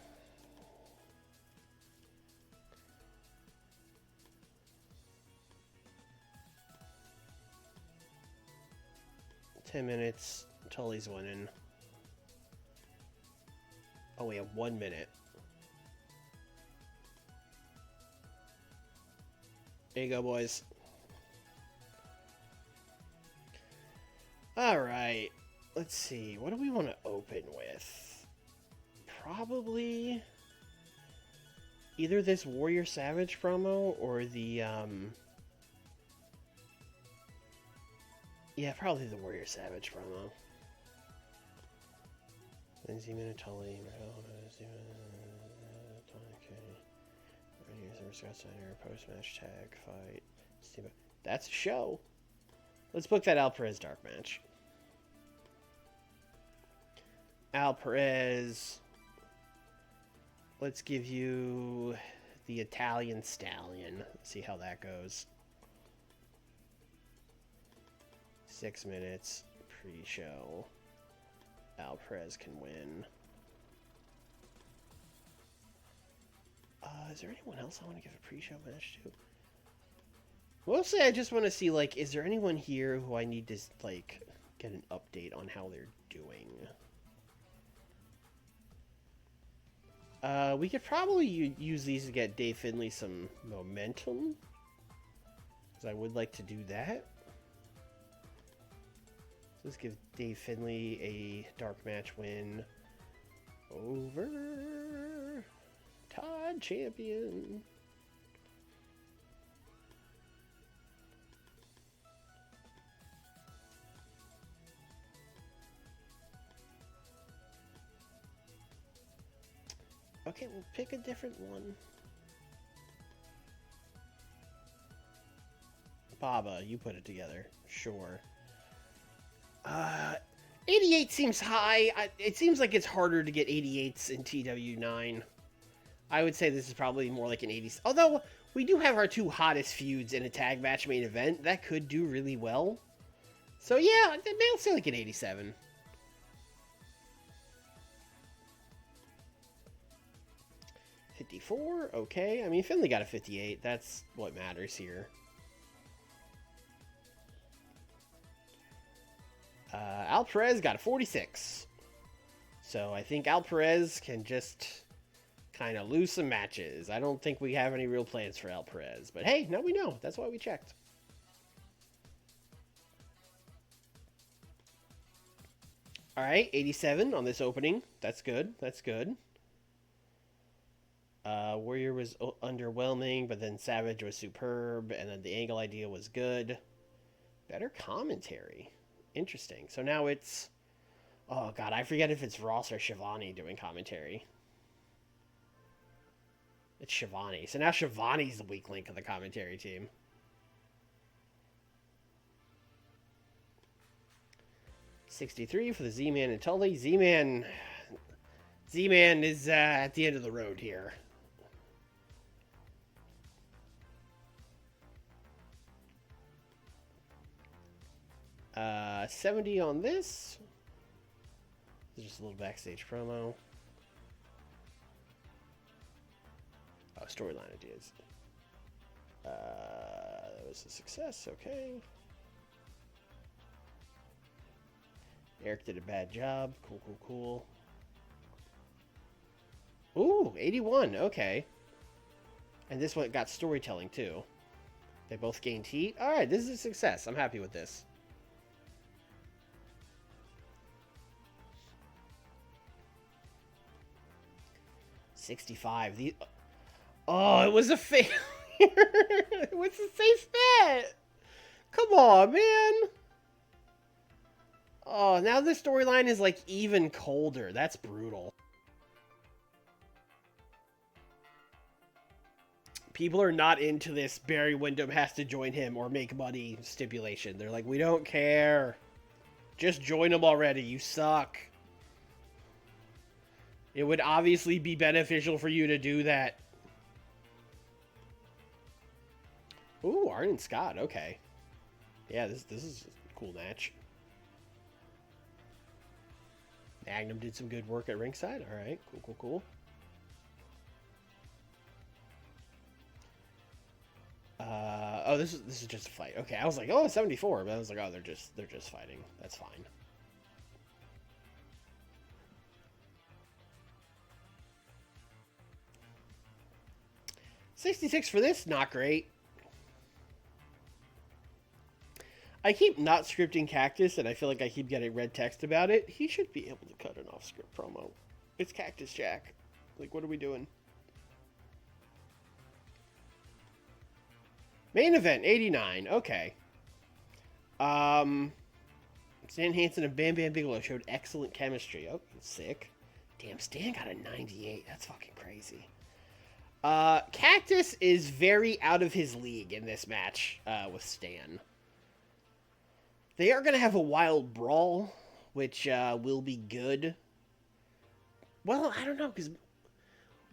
$10 minutes. Tully's winning. Oh, we have 1 minute. There you go, boys. Alright. Let's see. What do we want to open with? Probably either this Warrior Savage promo or the, yeah, probably the Warrior Savage promo. Then Z-Man and Tully. Scott Steiner, post-match tag, fight. That's a show. Let's book that Al Perez dark match. Al Perez. Let's give you the Italian Stallion. Let's see how that goes. 6 minutes pre-show. Al Perez can win. Is there anyone else I want to give a pre-show match to? Mostly I just want to see, like, is there anyone here who I need to, like, get an update on how they're doing? We could probably use these to get Dave Finlay some momentum. Because I would like to do that. So let's give Dave Finlay a dark match win over Todd Champion. Okay, we'll pick a different one. Baba, you put it together. Sure. 88 seems high. It seems like it's harder to get 88s in TW9. I would say this is probably more like an 80. Although we do have our two hottest feuds in a tag match main event, that could do really well. So yeah, they'll say like an 87. $54, okay. I mean, Finley got a 58. That's what matters here. Al Perez got a 46. So I think Al Perez can just kind of lose some matches. I don't think we have any real plans for Al Perez. But hey, now we know. That's why we checked. All right, 87 on this opening. That's good. That's good. Warrior was underwhelming, but then Savage was superb, and then the angle idea was good. Better commentary. Interesting. So now it's... Oh, God, I forget if it's Ross or Shivani doing commentary. It's Shivani. So now Shivani's the weak link of the commentary team. $63 for the Z-Man and Tully. Z-Man is at the end of the road here. $70 on this. This is just a little backstage promo. Oh, storyline ideas. That was a success, okay. Eric did a bad job. Cool, cool, cool. Ooh, 81, okay. And this one got storytelling, too. They both gained heat. Alright, this is a success. I'm happy with this. $65. Oh, it was a failure. It was a safe bet. Come on, man. Oh, now the storyline is like even colder. That's brutal. People are not into this Barry Windham has to join him or make money stipulation. They're like, we don't care. Just join him already. You suck. It would obviously be beneficial for you to do that. Ooh, Arn and Scott. Okay. Yeah, this is a cool match. Magnum did some good work at ringside. All right, cool, cool, cool. Oh, this is just a fight. Okay, I was like, oh, 74, but I was like, oh, they're just fighting. That's fine. $66 for this, not great. I keep not scripting Cactus, and I feel like I keep getting red text about it. He should be able to cut an off-script promo. It's Cactus Jack. Like, what are we doing? Main event, 89. Okay. Stan Hansen and Bam Bam Bigelow showed excellent chemistry. Oh, sick. Damn, Stan got a 98. That's fucking crazy. Cactus is very out of his league in this match with Stan. They are going to have a wild brawl, which will be good. Well, I don't know, because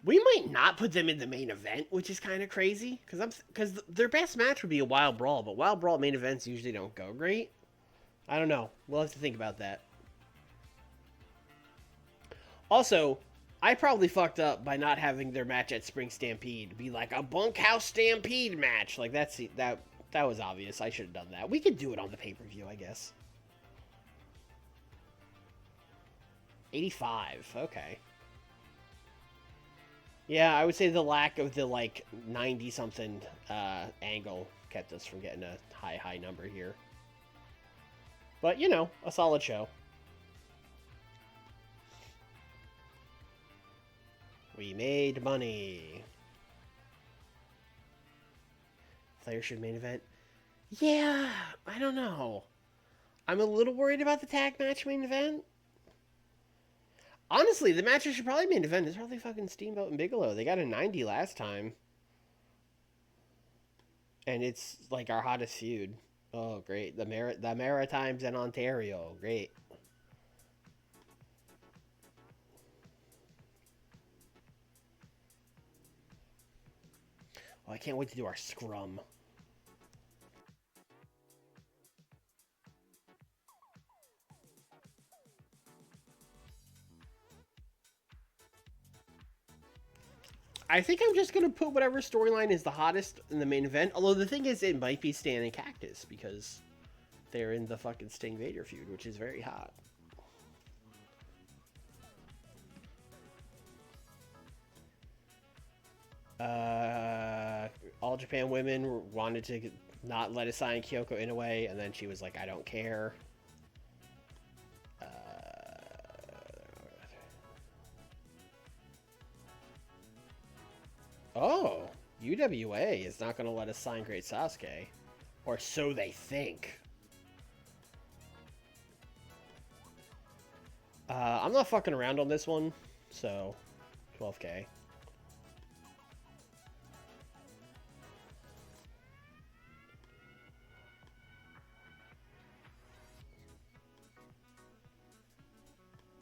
we might not put them in the main event, which is kind of crazy. Because their best match would be a wild brawl, but wild brawl main events usually don't go great. I don't know. We'll have to think about that. Also, I probably fucked up by not having their match at Spring Stampede be like a bunkhouse Stampede match. Like, that was obvious. I should have done that. We could do it on the pay-per-view, I guess. 85. Okay. Yeah, I would say the lack of the, like, 90-something angle kept us from getting a high number here. But, you know, a solid show. We made money. Flair should main event. Yeah, I don't know. I'm a little worried about the tag match main event. Honestly, the match that should probably main event is probably fucking Steamboat and Bigelow. They got a 90 last time. And it's like our hottest feud. Oh, great. The Maritimes and Ontario. Great. Oh, I can't wait to do our scrum. I think I'm just gonna put whatever storyline is the hottest in the main event. Although the thing is, it might be Stan and Cactus because they're in the fucking Sting Vader feud, which is very hot. All Japan women wanted to not let us sign Kyoko Inoue, and then she was like, "I don't care." Oh, UWA is not going to let us sign Great Sasuke, or so they think. I'm not fucking around on this one, so 12K.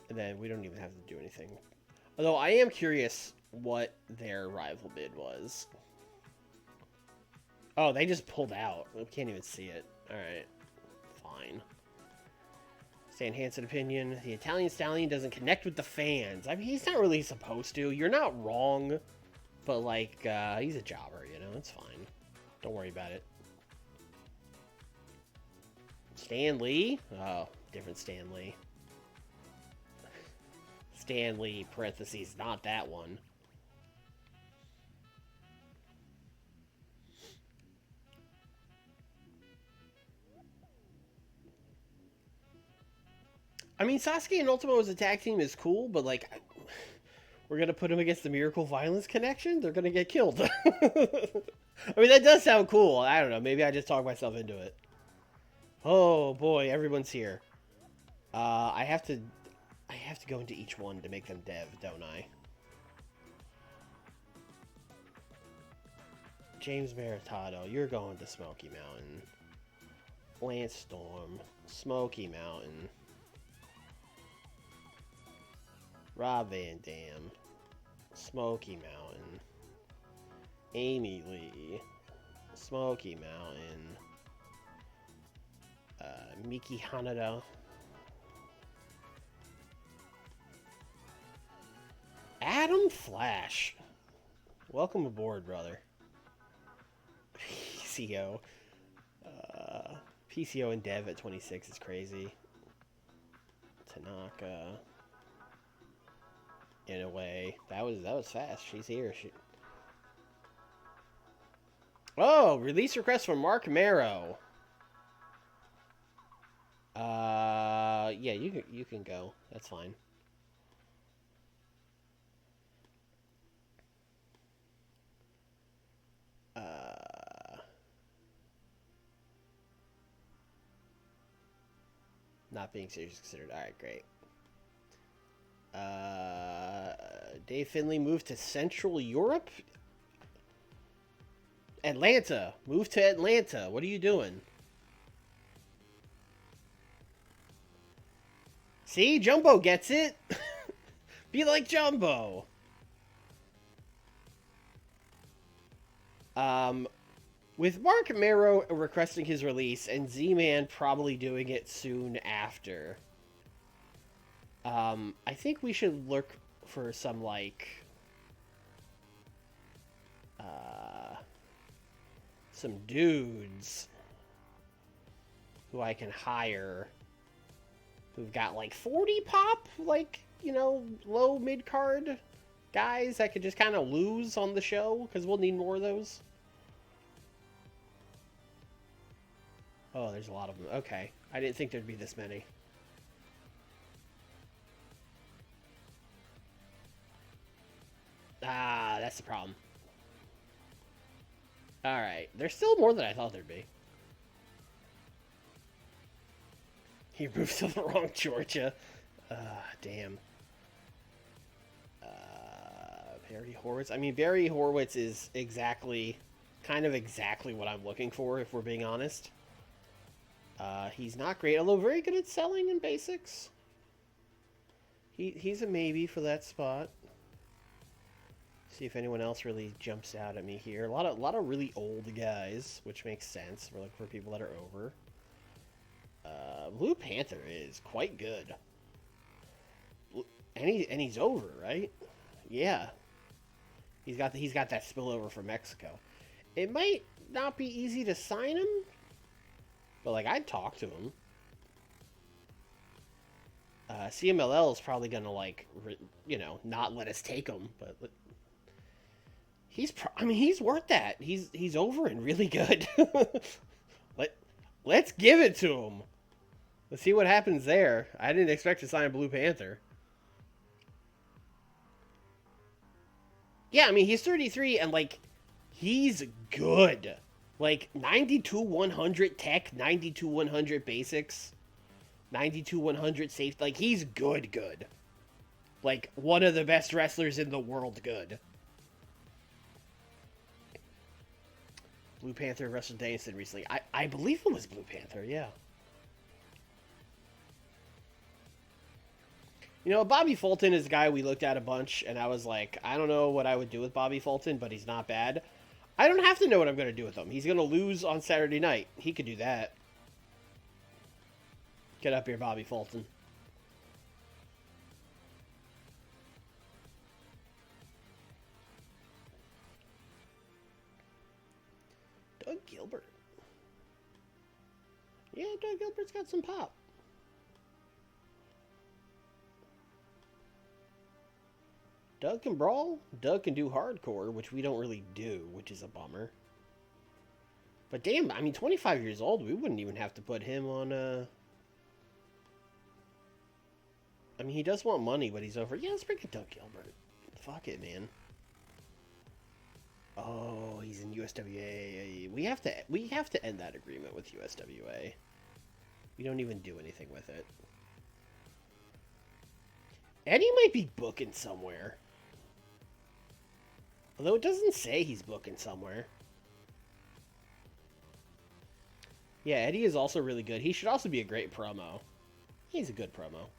And then we don't even have to do anything. Although I am curious what their rival bid was. Oh, they just pulled out. We can't even see it. Alright. Fine. Stan Hansen opinion. The Italian Stallion doesn't connect with the fans. I mean, he's not really supposed to. You're not wrong. But, like, he's a jobber, you know? It's fine. Don't worry about it. Stan Lee? Oh, different Stan Lee. Stan Lee, parentheses, not that one. I mean, Sasuke and Ultimo as a tag team is cool, but, like, we're going to put him against the Miracle Violence Connection? They're going to get killed. I mean, that does sound cool. I don't know. Maybe I just talked myself into it. Oh, boy. Everyone's here. I have to go into each one to make them dev, don't I? James Maritado, you're going to Smoky Mountain. Lance Storm, Smoky Mountain. Rob Van Dam, Smoky Mountain. Amy Lee, Smoky Mountain. Miki Hanada. Adam Flash. Welcome aboard, brother. PCO. PCO and Dev at 26 is crazy. Tanaka. In a way. That was fast. She's here. Oh, release request from Mark Marrow. Yeah, you can go. That's fine. Not being seriously considered. Alright, great. Dave Finley moved to Central Europe? Atlanta. Move to Atlanta. What are you doing? See? Jumbo gets it. Be like Jumbo. With Mark Marrow requesting his release and Z-Man probably doing it soon after, I think we should look for some, like, some dudes who I can hire who've got, like, 40 pop, like, you know, low mid-card guys that could just kind of lose on the show, because we'll need more of those. Oh, there's a lot of them. Okay. I didn't think there'd be this many. Ah, that's the problem. Alright. There's still more than I thought there'd be. He moved to the wrong Georgia. Damn. Barry Horowitz. I mean, Barry Horowitz is kind of exactly what I'm looking for, if we're being honest. He's not great, although very good at selling in basics. He's a maybe for that spot. See if anyone else really jumps out at me here. A lot of really old guys, which makes sense. We're looking for people that are over. Blue Panther is quite good. And he's over, right? Yeah. He's got that spillover from Mexico. It might not be easy to sign him, but like I'd talk to him. CMLL is probably gonna not let us take him, but he's worth that. He's over and really good. Let's give it to him. Let's see what happens there. I didn't expect to sign Blue Panther. Yeah, I mean, he's 33 and, like, he's good. Like, 92-100 tech, 92-100 basics, 92-100 safe. Like, he's good. Like, one of the best wrestlers in the world good. Blue Panther wrestled Danielson recently. I believe it was Blue Panther, yeah. You know, Bobby Fulton is a guy we looked at a bunch, and I was like, I don't know what I would do with Bobby Fulton, but he's not bad. I don't have to know what I'm going to do with him. He's going to lose on Saturday night. He could do that. Get up here, Bobby Fulton. Doug Gilbert. Yeah, Doug Gilbert's got some pop. Doug can brawl. Doug can do hardcore, which we don't really do, which is a bummer. But damn, I mean, 25 years old, we wouldn't even have to put him on, I mean, he does want money, but he's over. Yeah, let's bring in Doug Gilbert. Fuck it, man. Oh, he's in USWA. We have to end that agreement with USWA. We don't even do anything with it. Eddie might be booking somewhere. Although it doesn't say he's booking somewhere. Yeah, Eddie is also really good. He should also be a great promo. He's a good promo.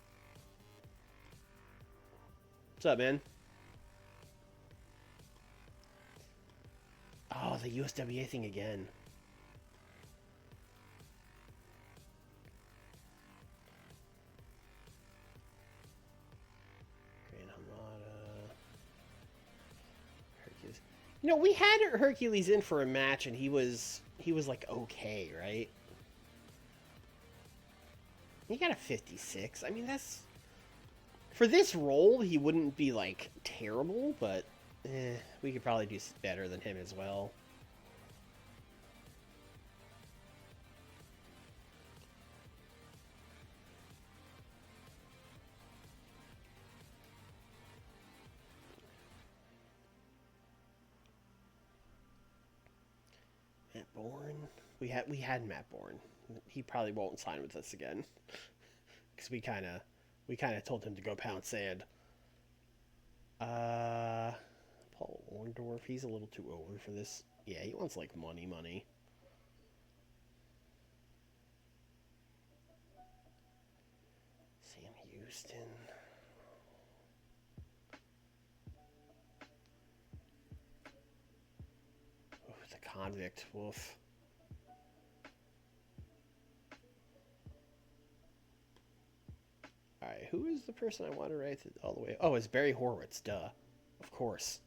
What's up, man? Oh, the USWA thing again. You know, we had Hercules in for a match, and he was like okay, right? He got a 56. I mean, that's for this role. He wouldn't be like terrible, but we could probably do better than him as well. Matt Bourne. We had Matt Bourne. He probably won't sign with us again because we kind of told him to go pound sand. Paul Orndorff. He's a little too over for this. Yeah, he wants like money. Sam Houston. Oh, the convict. Woof. Alright, who is the person I want to write all the way? Oh, it's Barry Horowitz, duh. Of course,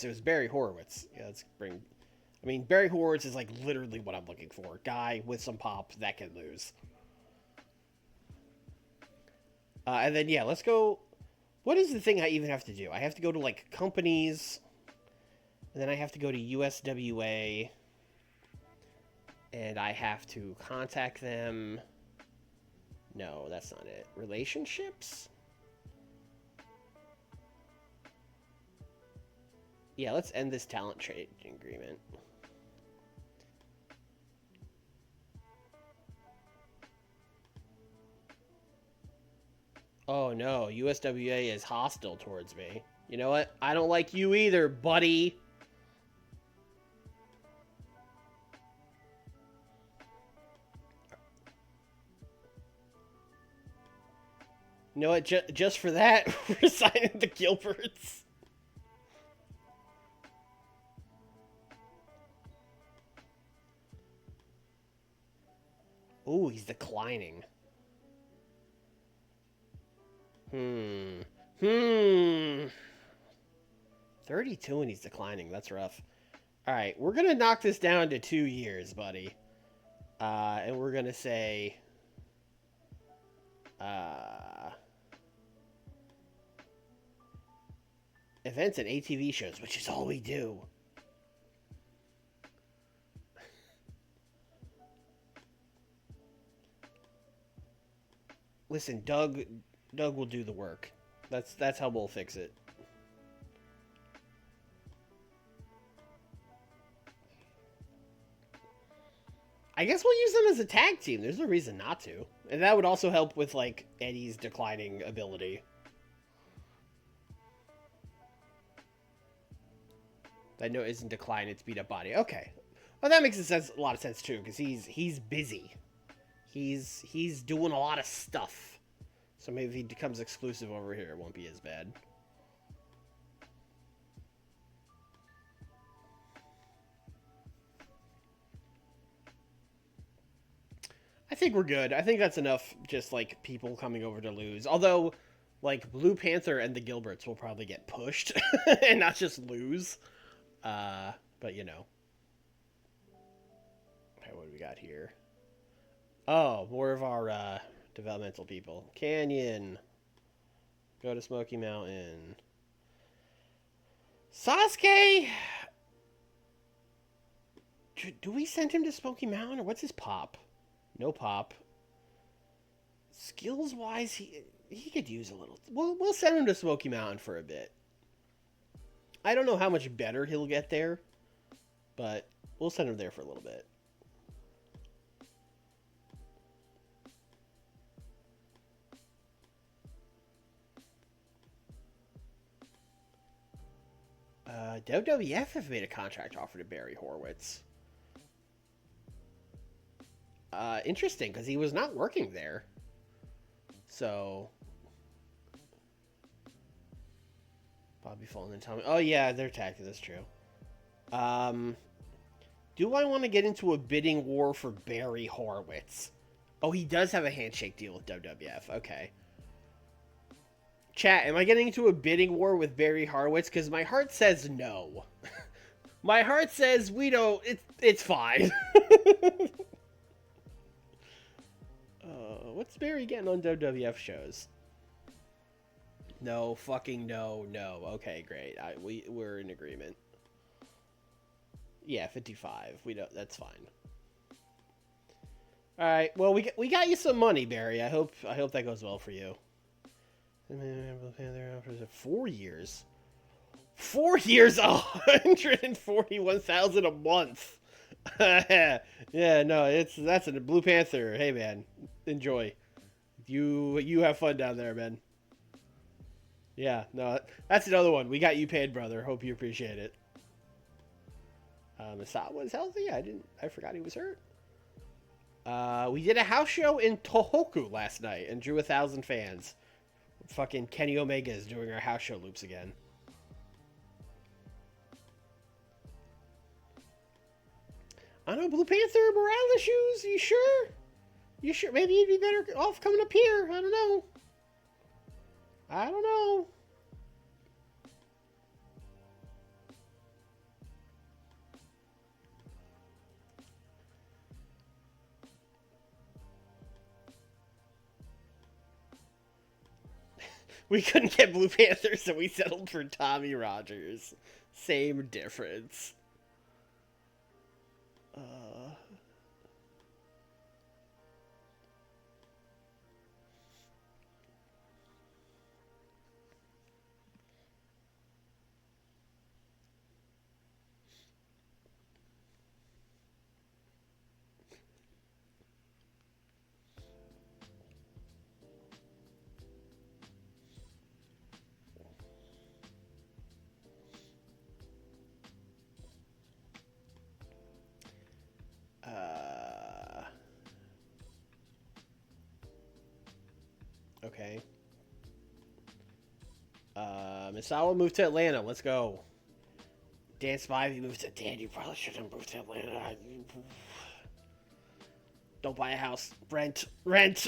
it was Barry Horowitz. Yeah, let's bring... I mean, Barry Horowitz is like literally what I'm looking for. Guy with some pop that can lose. And then, yeah, let's go... What is the thing I even have to do? I have to go to, like, companies... And then I have to go to USWA... And I have to contact them... No, that's not it. Relationships? Yeah, let's end this talent trade agreement. Oh no, USWA is hostile towards me. You know what? I don't like you either, buddy. You know what? Just for that, we're signing the Gilberts. Ooh, he's declining. Hmm. 32 and he's declining. That's rough. All right, we're going to knock this down to 2 years, buddy. And we're going to say... events and ATV shows, which is all we do. Listen, Doug will do the work. That's how we'll fix it. I guess we'll use them as a tag team. There's no reason not to. And that would also help with, like, Eddie's declining ability. That no isn't decline, it's beat up body. Okay. Well, that makes a lot of sense, too, because he's busy. He's doing a lot of stuff. So maybe if he becomes exclusive over here, it won't be as bad. I think we're good. I think that's enough just, like, people coming over to lose. Although, like, Blue Panther and the Gilberts will probably get pushed and not just lose. But, you know. Okay, what do we got here? Oh, more of our, developmental people. Canyon. Go to Smoky Mountain. Sasuke! Do we send him to Smoky Mountain, or what's his pop? No pop. Skills-wise, he could use a little... We'll send him to Smoky Mountain for a bit. I don't know how much better he'll get there, but we'll send him there for a little bit. WWF have made a contract offer to Barry Horowitz. Interesting, because he was not working there. So... Bobby Fulton and Tommy... Oh, yeah, they're tagged. That's true. Do I want to get into a bidding war for Barry Horowitz? Oh, he does have a handshake deal with WWF. Okay. Chat, am I getting into a bidding war with Barry Horowitz? Because my heart says no. My heart says we don't... It's fine. What's Barry getting on WWF shows? No, fucking no. Okay, great. We're in agreement. Yeah, 55. We don't. That's fine. All right. Well, we got you some money, Barry. I hope that goes well for you. 4 years. 4 years, 141,000 a month. Yeah, no, that's a Blue Panther. Hey, man, enjoy. You have fun down there, man. Yeah, no, that's another one. We got you paid, brother. Hope you appreciate it. Masada was healthy. I forgot he was hurt. We did a house show in Tohoku last night and drew 1,000 fans. Fucking Kenny Omega is doing our house show loops again. I don't know, Blue Panther Morales shoes? You sure? You sure? Maybe you'd be better off coming up here. I don't know. We couldn't get Blue Panther, so we settled for Tommy Rogers. Same difference. Okay. Misawa moved to Atlanta. Let's go. Dan Spivey moved to... Dan, you probably should have moved to Atlanta. Don't buy a house. Rent. Rent.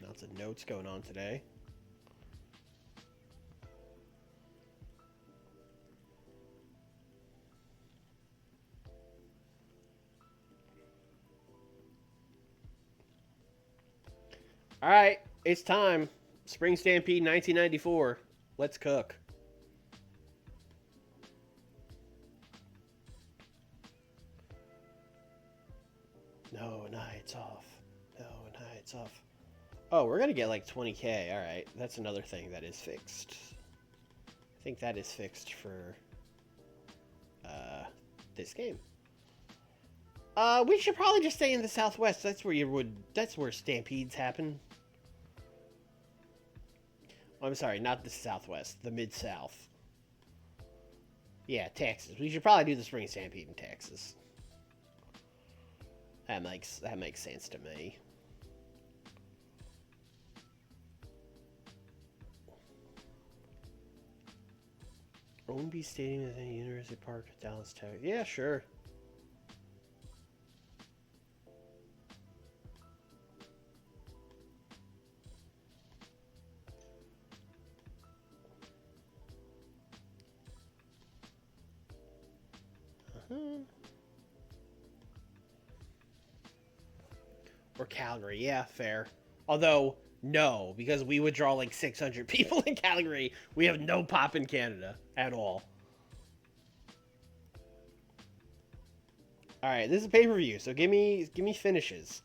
Lots of notes going on today. All right, it's time. Spring Stampede 1994. Let's cook. No nights off. No nights off. Oh, we're going to get like 20K. All right, that's another thing that is fixed. I think that is fixed for this game. We should probably just stay in the Southwest. That's where Stampedes happen. Oh, I'm sorry, not the Southwest, the Mid-South. Yeah, Texas. We should probably do the Spring Stampede in Texas. That makes sense to me. Ownby Stadium is in University Park, Dallas, Texas. Yeah, sure. Or Calgary, yeah, fair. Although, no, because we would draw like 600 people in Calgary. We have no pop in Canada at all. Alright, this is a pay-per-view, so give me finishes.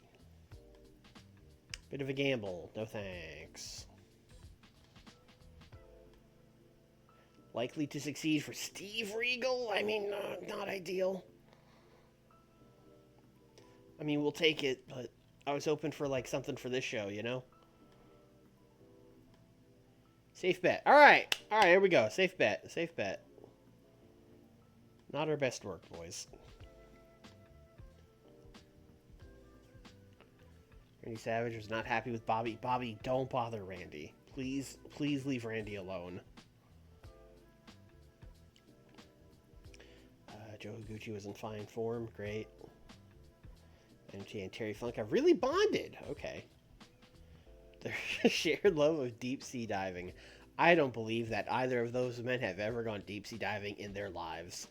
Bit of a gamble. No thanks. Likely to succeed for Steve Regal? I mean, not ideal. I mean, we'll take it, but I was hoping for like something for this show, you know? Safe bet. Alright, here we go. Safe bet. Safe bet. Not our best work, boys. Randy Savage was not happy with Bobby. Bobby, don't bother Randy. Please leave Randy alone. Joe Higuchi was in fine form. Great. MT and Terry Funk have really bonded. Okay. Their shared love of deep sea diving. I don't believe that either of those men have ever gone deep sea diving in their lives.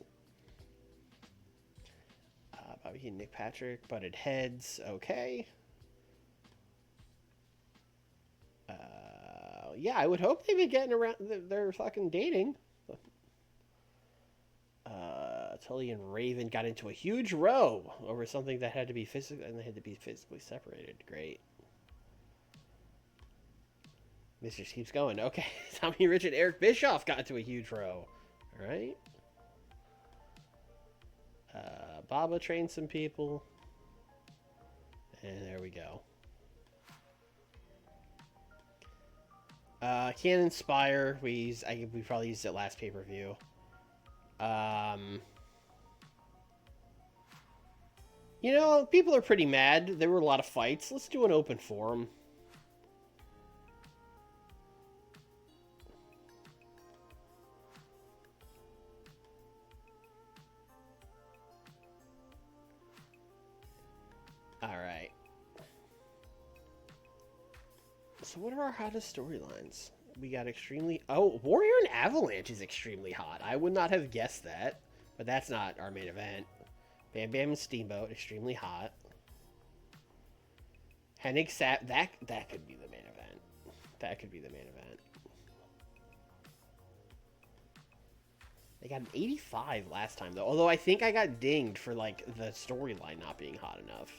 Bobby and Nick Patrick butted heads. Okay. Yeah, I would hope they've been getting around. They're fucking dating. Tully and Raven got into a huge row over something that had to be physically, and they had to be physically separated. Great. Mr. keeps going. Okay, Tommy Rich and Eric Bischoff got into a huge row. All right. Baba trained some people, and there we go. Can't inspire. We probably used it last pay-per-view. You know, people are pretty mad. There were a lot of fights. Let's do an open forum. Alright. So what are our hottest storylines? We got extremely... Oh, Warrior and Avalanche is extremely hot. I would not have guessed that. But that's not our main event. Bam Bam and Steamboat, extremely hot. Hennig Sat... That could be the main event. That could be the main event. They got an 85 last time, though. Although I think I got dinged for, like, the storyline not being hot enough.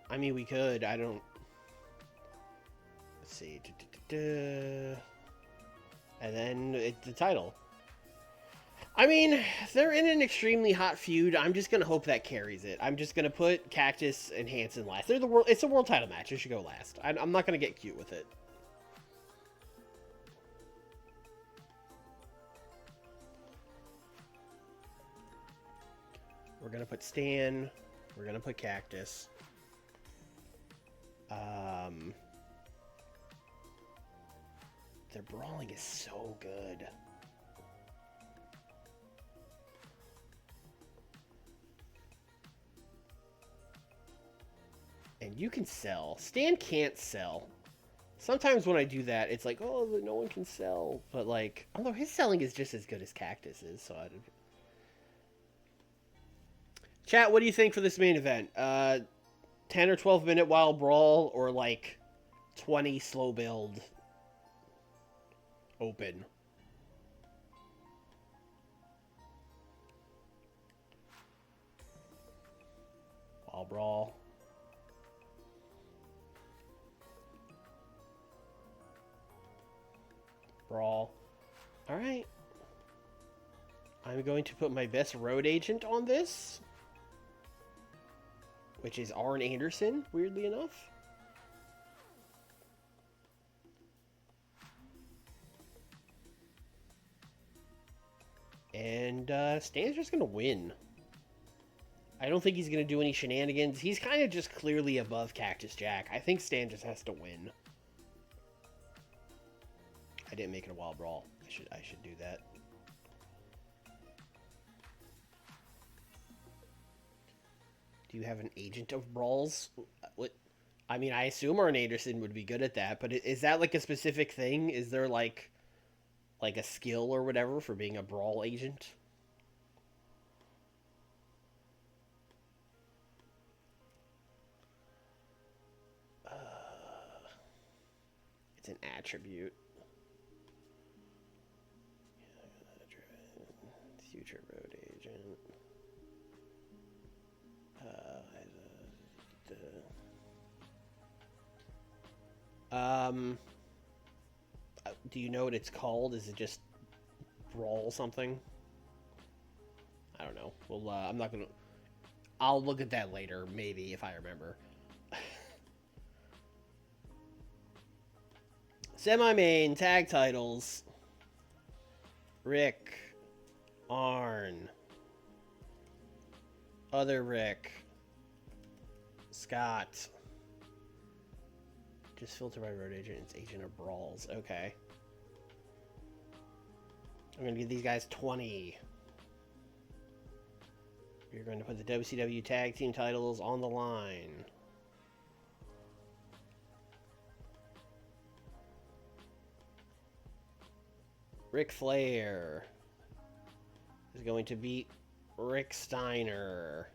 I mean, we could. I don't... Let's see. And then the title. I mean, they're in an extremely hot feud. I'm just going to hope that carries it. I'm just going to put Cactus and Hanson last. They're the world. It's a world title match. It should go last. I'm not going to get cute with it. We're going to put Stan. We're going to put Cactus. Um, their brawling is so good. And you can sell. Stan can't sell. Sometimes when I do that, it's like, oh, no one can sell. But, like, although his selling is just as good as Cactus is, so I don't... Chat, what do you think for this main event? 10 or 12 minute wild brawl, or, like, 20 slow build open? Wild brawl. Brawl. Alright. I'm going to put my best road agent on this, which is Arn Anderson, weirdly enough. And Stan's just going to win. I don't think he's going to do any shenanigans. He's kind of just clearly above Cactus Jack. I think Stan just has to win. I didn't make it a wild brawl. I should do that. Do you have an agent of brawls? What? I mean, I assume Arn Anderson would be good at that, but is that like a specific thing? Is there like a skill or whatever for being a brawl agent? It's an attribute. Future road agent. Do you know what it's called? Is it just brawl something? I don't know. Well, I'm not gonna... I'll look at that later, maybe, if I remember. Semi-main tag titles. Rick. Arn. Other Rick. Scott. Just filter by road agent. It's agent of brawls. Okay. I'm going to give these guys 20. You're going to put the WCW tag team titles on the line. Ric Flair is going to beat Rick Steiner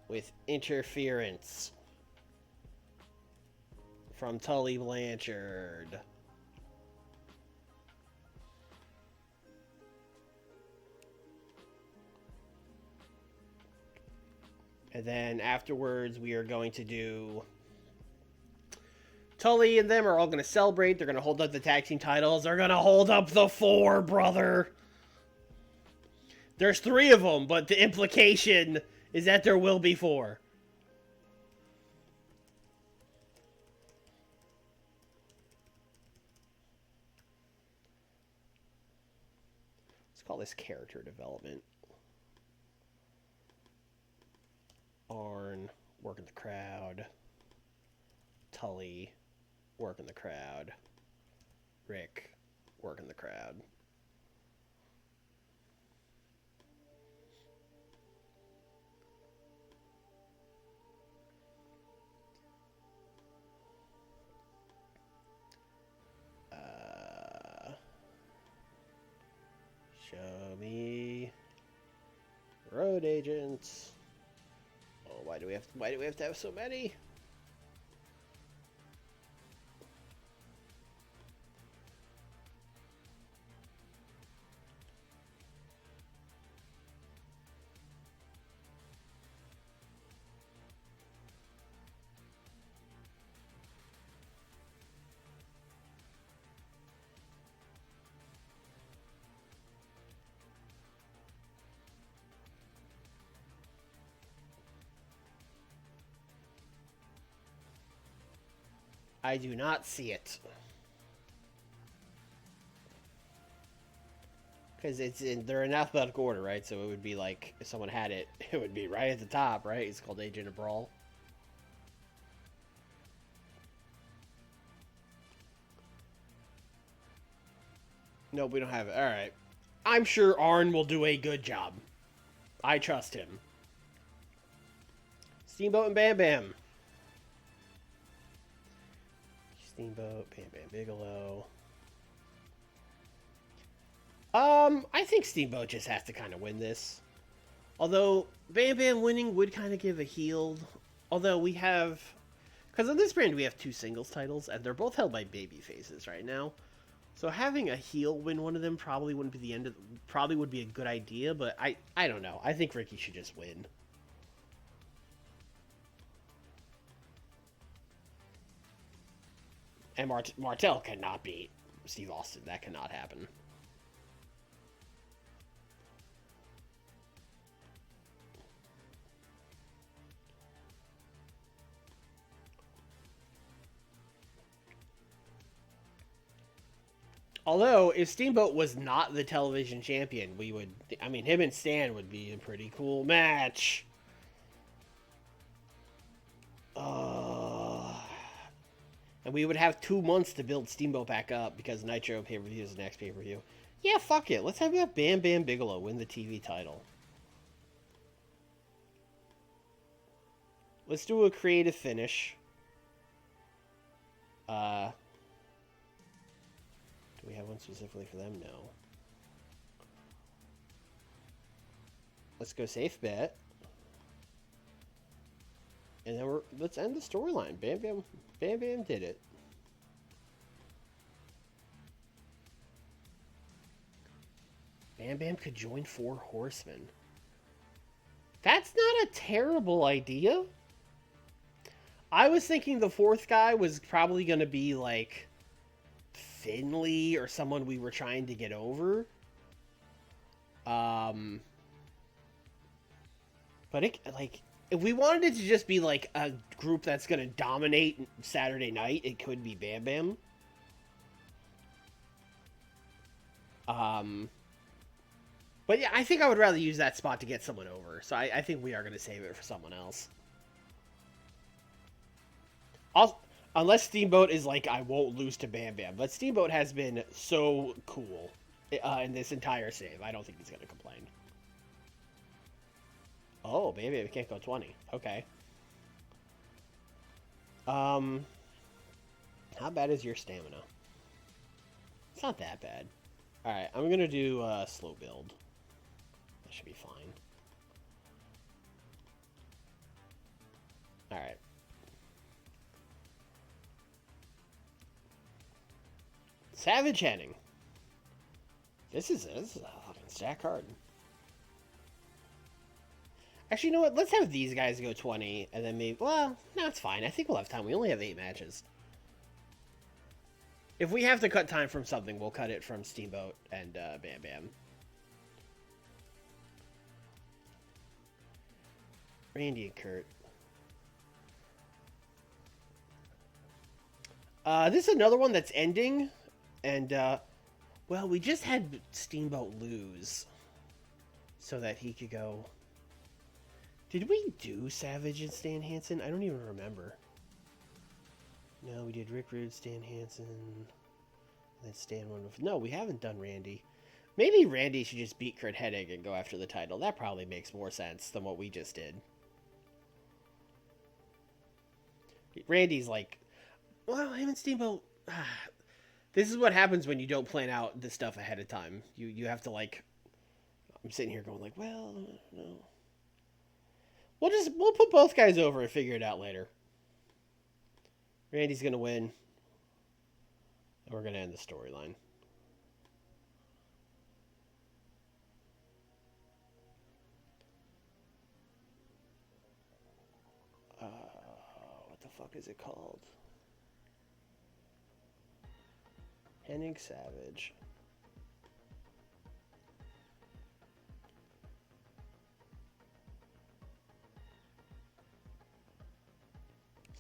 with interference from Tully Blanchard. And then afterwards, we are going to do... Tully and them are all going to celebrate. They're going to hold up the tag team titles. They're going to hold up the 4, brother. There's 3 of them, but the implication is that there will be 4. Let's call this character development. Arn, working the crowd. Tully, working the crowd. Rick, working the crowd. Show me road agents. Oh, why do we have to have so many? I do not see it. Because they're in alphabetical order, right? So it would be like, if someone had it, it would be right at the top, right? It's called Agent of Brawl. Nope, we don't have it. All right. I'm sure Arn will do a good job. I trust him. Steamboat and Bam Bam. Steamboat, Bam Bam Bigelow. I think Steamboat just has to kind of win this. Although, Bam Bam winning would kind of give a heel. Although we have... Because on this brand we have 2 singles titles, and they're both held by baby faces right now. So having a heel win one of them probably wouldn't be the end of... Probably would be a good idea, but I don't know. I think Ricky should just win. And Martel cannot beat Steve Austin. That cannot happen. Although, if Steamboat was not the television champion, we would... I mean, him and Stan would be a pretty cool match. And we would have 2 months to build Steamboat back up because Nitro pay-per-view is the next pay-per-view. Yeah, fuck it. Let's have Bam Bam Bigelow win the TV title. Let's do a creative finish. Do we have one specifically for them? No. Let's go safe bet. And then let's end the storyline. Bam Bam did it. Bam Bam could join 4 Horsemen. That's not a terrible idea. I was thinking the 4th guy was probably going to be like Finley or someone we were trying to get over. But if we wanted it to just be like a group that's going to dominate Saturday night, it could be Bam Bam. But yeah, I think I would rather use that spot to get someone over. So I think we are going to save it for someone else. Unless Steamboat is like, I won't lose to Bam Bam. But Steamboat has been so cool in this entire save. I don't think he's going to complain. Oh, Bam Bam can't go 20. Okay. How bad is your stamina? It's not that bad. Alright, I'm going to do slow build. That should be fine. Alright. Savage Henning. This is a fucking stack card. Actually, you know what? Let's have these guys go 20, and then maybe... Well, no, it's fine. I think we'll have time. We only have 8 matches. If we have to cut time from something, we'll cut it from Steamboat and Bam Bam. Randy and Kurt. This is another one that's ending. And, well, we just had Steamboat lose. So that he could go... Did we do Savage and Stan Hansen? I don't even remember. No, we did Rick Rude, Stan Hansen, and then Stan won with... No, we haven't done Randy. Maybe Randy should just beat Kurt Hennig and go after the title. That probably makes more sense than what we just did. Randy's like... Well, him and Steamboat... This is what happens when you don't plan out this stuff ahead of time. You have to, like... I'm sitting here going like, well, no... We'll put both guys over and figure it out later. Randy's gonna win. And we're gonna end the storyline. What the fuck is it called? Hennig Savage.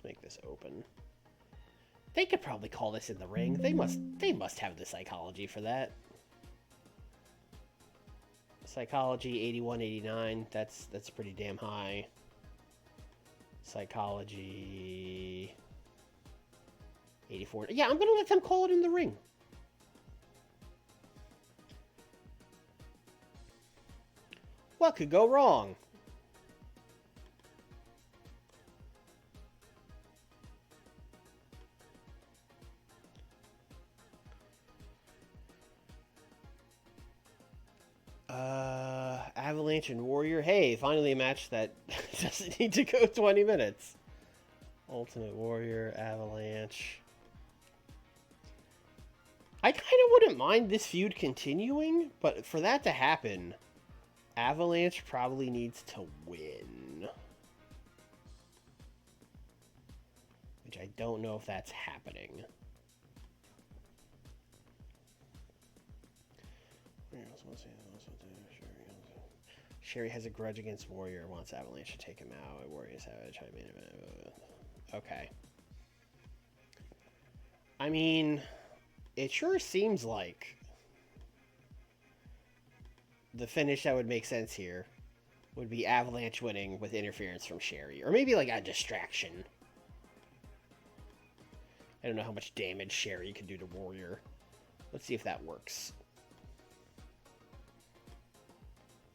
Make this open. They could probably call this in the ring. They must have the psychology for that. Psychology 81, 89. That's pretty damn high. Psychology 84. Yeah, I'm gonna let them call it in the ring. What could go wrong? Avalanche and Warrior. Hey, finally a match that doesn't need to go 20 minutes. Ultimate Warrior, Avalanche. I kind of wouldn't mind this feud continuing, but for that to happen, Avalanche probably needs to win. Which I don't know if that's happening. Sherry has a grudge against Warrior, wants Avalanche to take him out. Warrior's have a try to minute. Okay. I mean, it sure seems like the finish that would make sense here would be Avalanche winning with interference from Sherry. Or maybe like a distraction. I don't know how much damage Sherry can do to Warrior. Let's see if that works.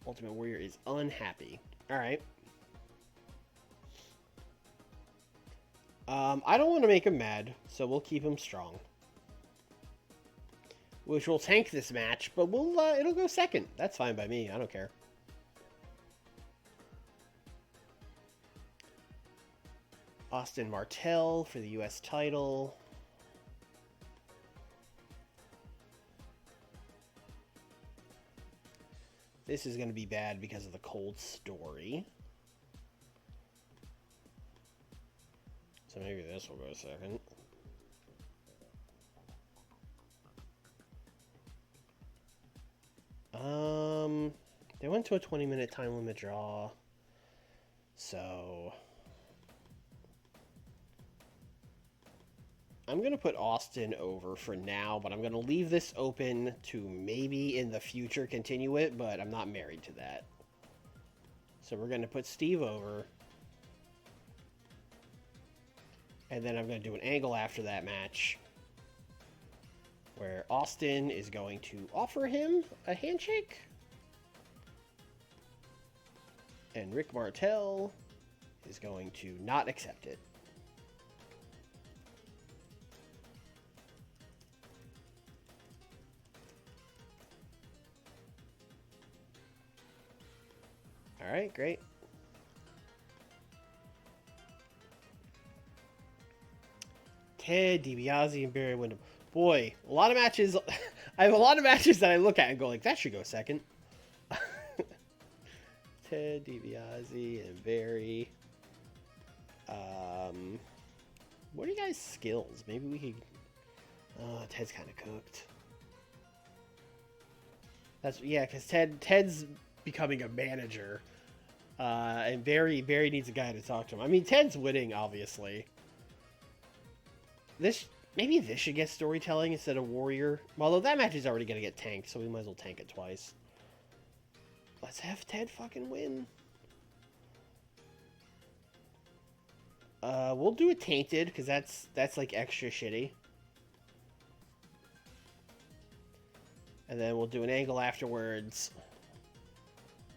Ultimate Warrior is unhappy. Alright. I don't want to make him mad, so we'll keep him strong. Which will tank this match, but it'll go second. That's fine by me. I don't care. Austin Martel for the U.S. title. This is going to be bad because of the cold story. So maybe this will go second. They went to a 20-minute time limit draw. So I'm going to put Austin over for now, but I'm going to leave this open to maybe in the future continue it, but I'm not married to that. So we're going to put Steve over. And then I'm going to do an angle after that match where Austin is going to offer him a handshake. And Rick Martel is going to not accept it. All right, great. Ted DiBiase and Barry Windham. Boy, a lot of matches. I have a lot of matches that I look at and go like, that should go second. Ted DiBiase and Barry. What are you guys' skills? Maybe we could. Oh, Ted's kind of cooked. That's because Ted's becoming a manager, and Barry needs a guy to talk to him. I mean, Ted's winning, obviously. Maybe this should get storytelling instead of Warrior. Although that match is already gonna get tanked, so we might as well tank it twice. Let's have Ted fucking win. We'll do it tainted because that's like extra shitty. And then we'll do an angle afterwards.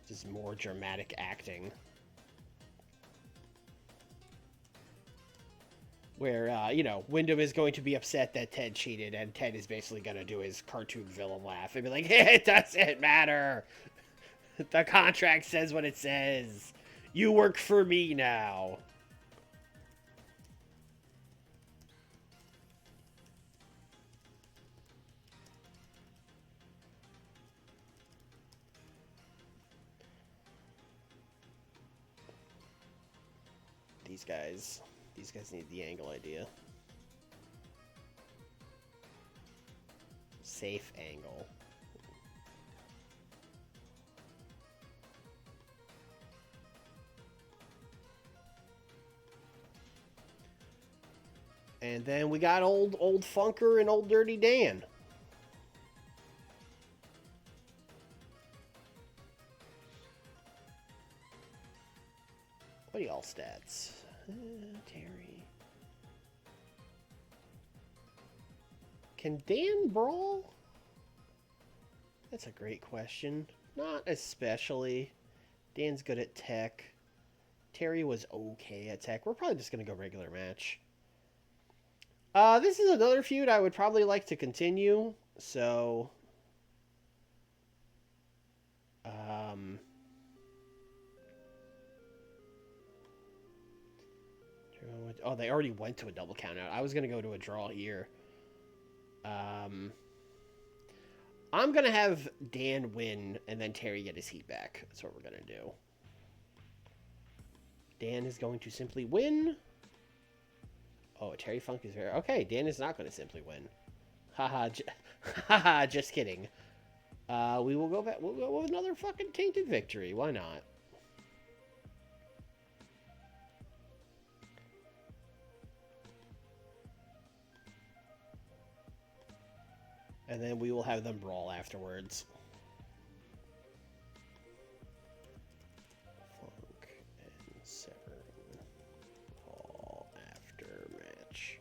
Just more dramatic acting. Where, Wyndham is going to be upset that Ted cheated, and Ted is basically going to do his cartoon villain laugh and be like, it doesn't matter. The contract says what it says. You work for me now. These guys need the angle idea. Safe angle. And then we got old Funker and old Dirty Dan. What are y'all stats? Terry. Can Dan brawl? That's a great question. Not especially. Dan's good at tech. Terry was okay at tech. We're probably just going to go regular match. This is another feud I would probably like to continue. So, oh, they already went to a double countout. I was going to go to a draw here. I'm going to have Dan win and then Terry get his heat back. That's what we're going to do. Dan is going to simply win. Oh, Terry Funk is very... Okay, Dan is not going to simply win. Haha, just kidding. We will go back... We'll go with another fucking tainted victory. Why not? And then we will have them brawl afterwards. Funk and Severn brawl after match.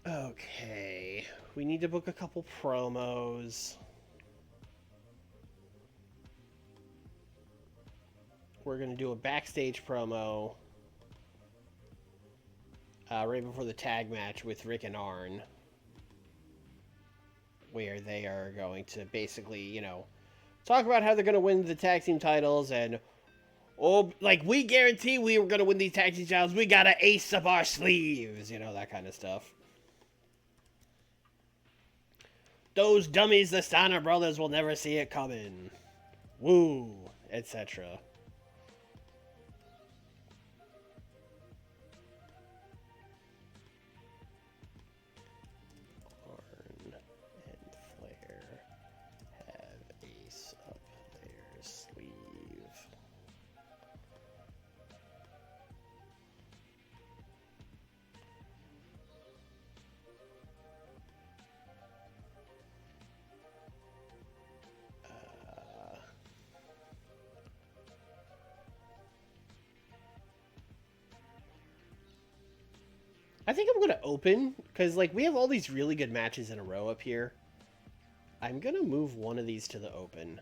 Okay, we need to book a couple promos. We're going to do a backstage promo right before the tag match with Rick and Arn, where they are going to basically, you know, talk about how they're going to win the tag team titles and, oh, like, we guarantee we were going to win these tag team titles. We got an ace up our sleeves, you know, that kind of stuff. Those dummies, the Steiner brothers, will never see it coming. Woo, etc. I think I'm going to open, because, like, we have all these really good matches in a row up here. I'm going to move one of these to the open.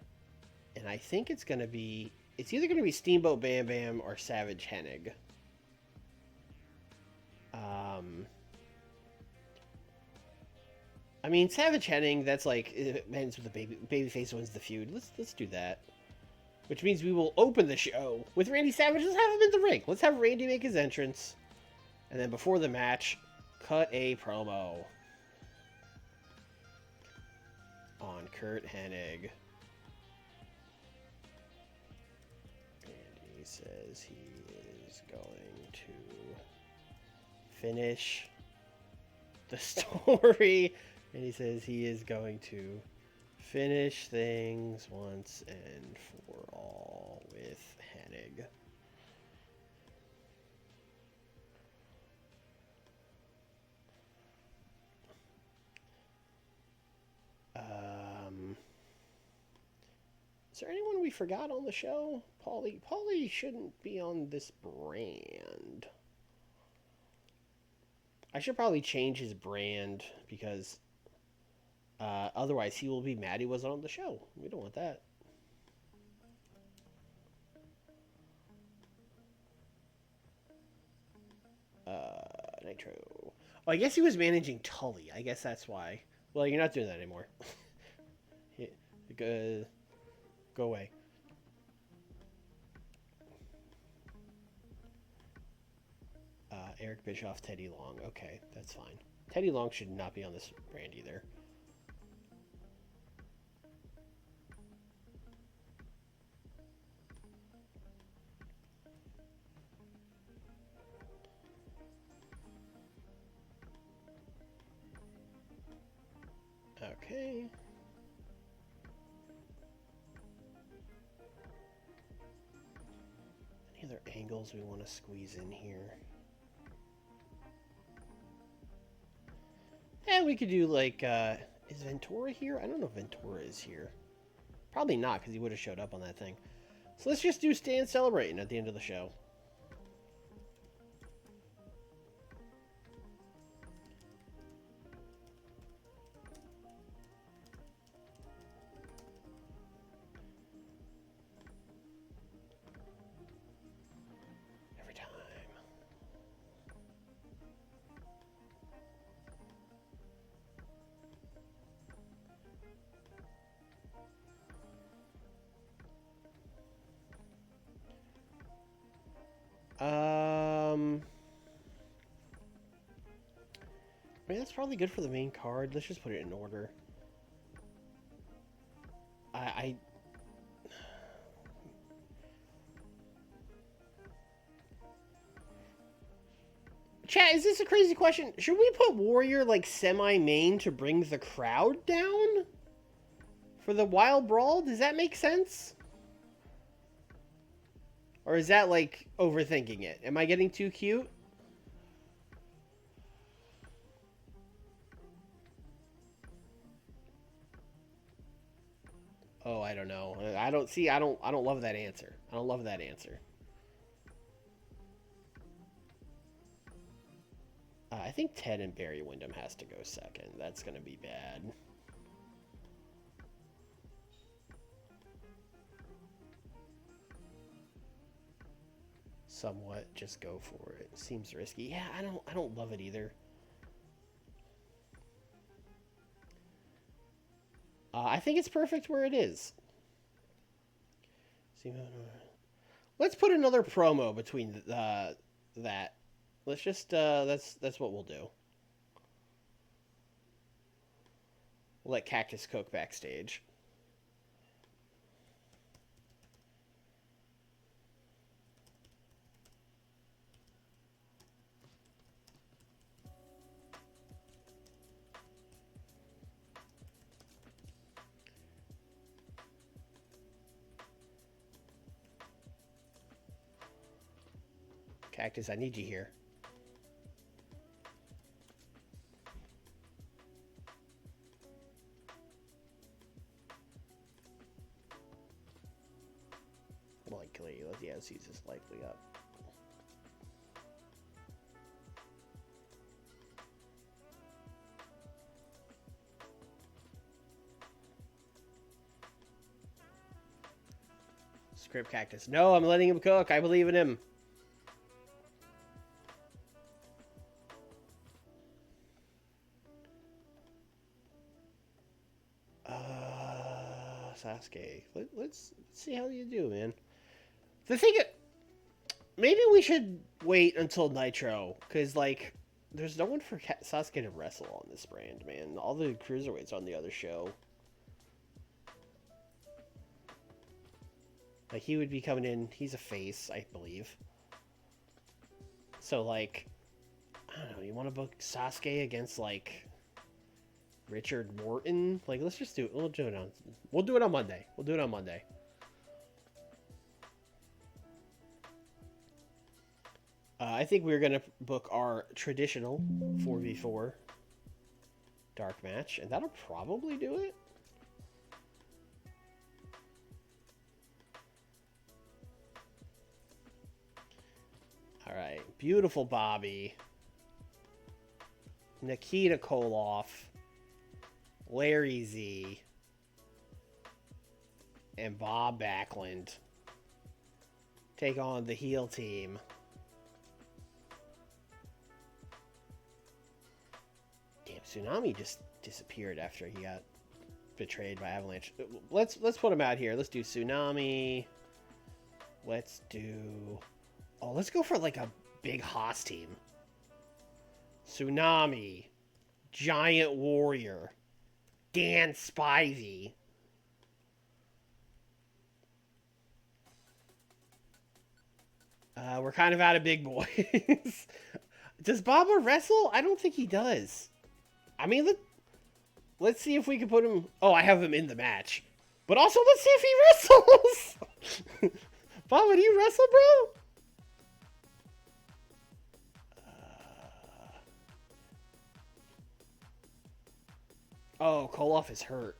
And I think it's going to be... It's either going to be Steamboat Bam Bam or Savage Hennig. I mean, Savage Hennig, that's like... It ends with the babyface wins the feud. Let's do that. Which means we will open the show with Randy Savage. Let's have him in the ring. Let's have Randy make his entrance. And then before the match, cut a promo on Curt Hennig. And he says he is going to finish the story. And he says he is going to finish things once and for all with Hennig. Is there anyone we forgot on the show? Paulie shouldn't be on this brand. I should probably change his brand because otherwise he will be mad he wasn't on the show. We don't want that. Nitro. Oh, I guess he was managing Tully. I guess that's why. Well, you're not doing that anymore. Go away. Eric Bischoff, Teddy Long. Okay, that's fine. Teddy Long should not be on this brand either. Okay. Any other angles we want to squeeze in here? And we could do like, is Ventura here? I don't know if Ventura is here. Probably not, because he would have showed up on that thing. So let's just do Stand Celebrating at the end of the show. mean, that's probably good for the main card. Let's just put it in order. I Chat, is this a crazy question? Should we put Warrior like semi-main to bring the crowd down? For the Wild Brawl? Does that make sense? Or is that like overthinking it? Am I getting too cute? Oh, I don't know. I don't love that answer. I don't love that answer. I think Ted and Barry Windham has to go second. That's going to be bad. Somewhat, just go for it. Seems risky. Yeah, I don't love it either. I think it's perfect where it is. Let's put another promo between that. Let's just that's what we'll do. We'll let Cactus cook backstage. Cactus, I need you here. Likely, let's use this likely up. Script Cactus. No, I'm letting him cook. I believe in him. Sasuke. Let's see how you do, man. The thing, maybe we should wait until Nitro, because, like, there's no one for Sasuke to wrestle on this brand, man. All the cruiserweights on the other show. Like, he would be coming in, he's a face, I believe. So, like, I don't know, you want to book Sasuke against, like, Richard Morton? Like, let's just do it. We'll do it on Monday. We'll do it on Monday. I think we're going to book our traditional 4v4 dark match, and that'll probably do it. All right. Beautiful Bobby. Nikita Koloff. Larry Z. And Bob Backlund take on the heel team. Damn, Tsunami just disappeared after he got betrayed by Avalanche. Let's put him out here. Let's do Tsunami. Let's go for like a big Haas team. Tsunami, Giant Warrior, Dan Spivey. We're kind of out of big boys. Does Baba wrestle? I don't think he does. I mean, let's see if we can put him... Oh, I have him in the match. But also, let's see if he wrestles! Baba, do you wrestle, bro? Oh, Koloff is hurt.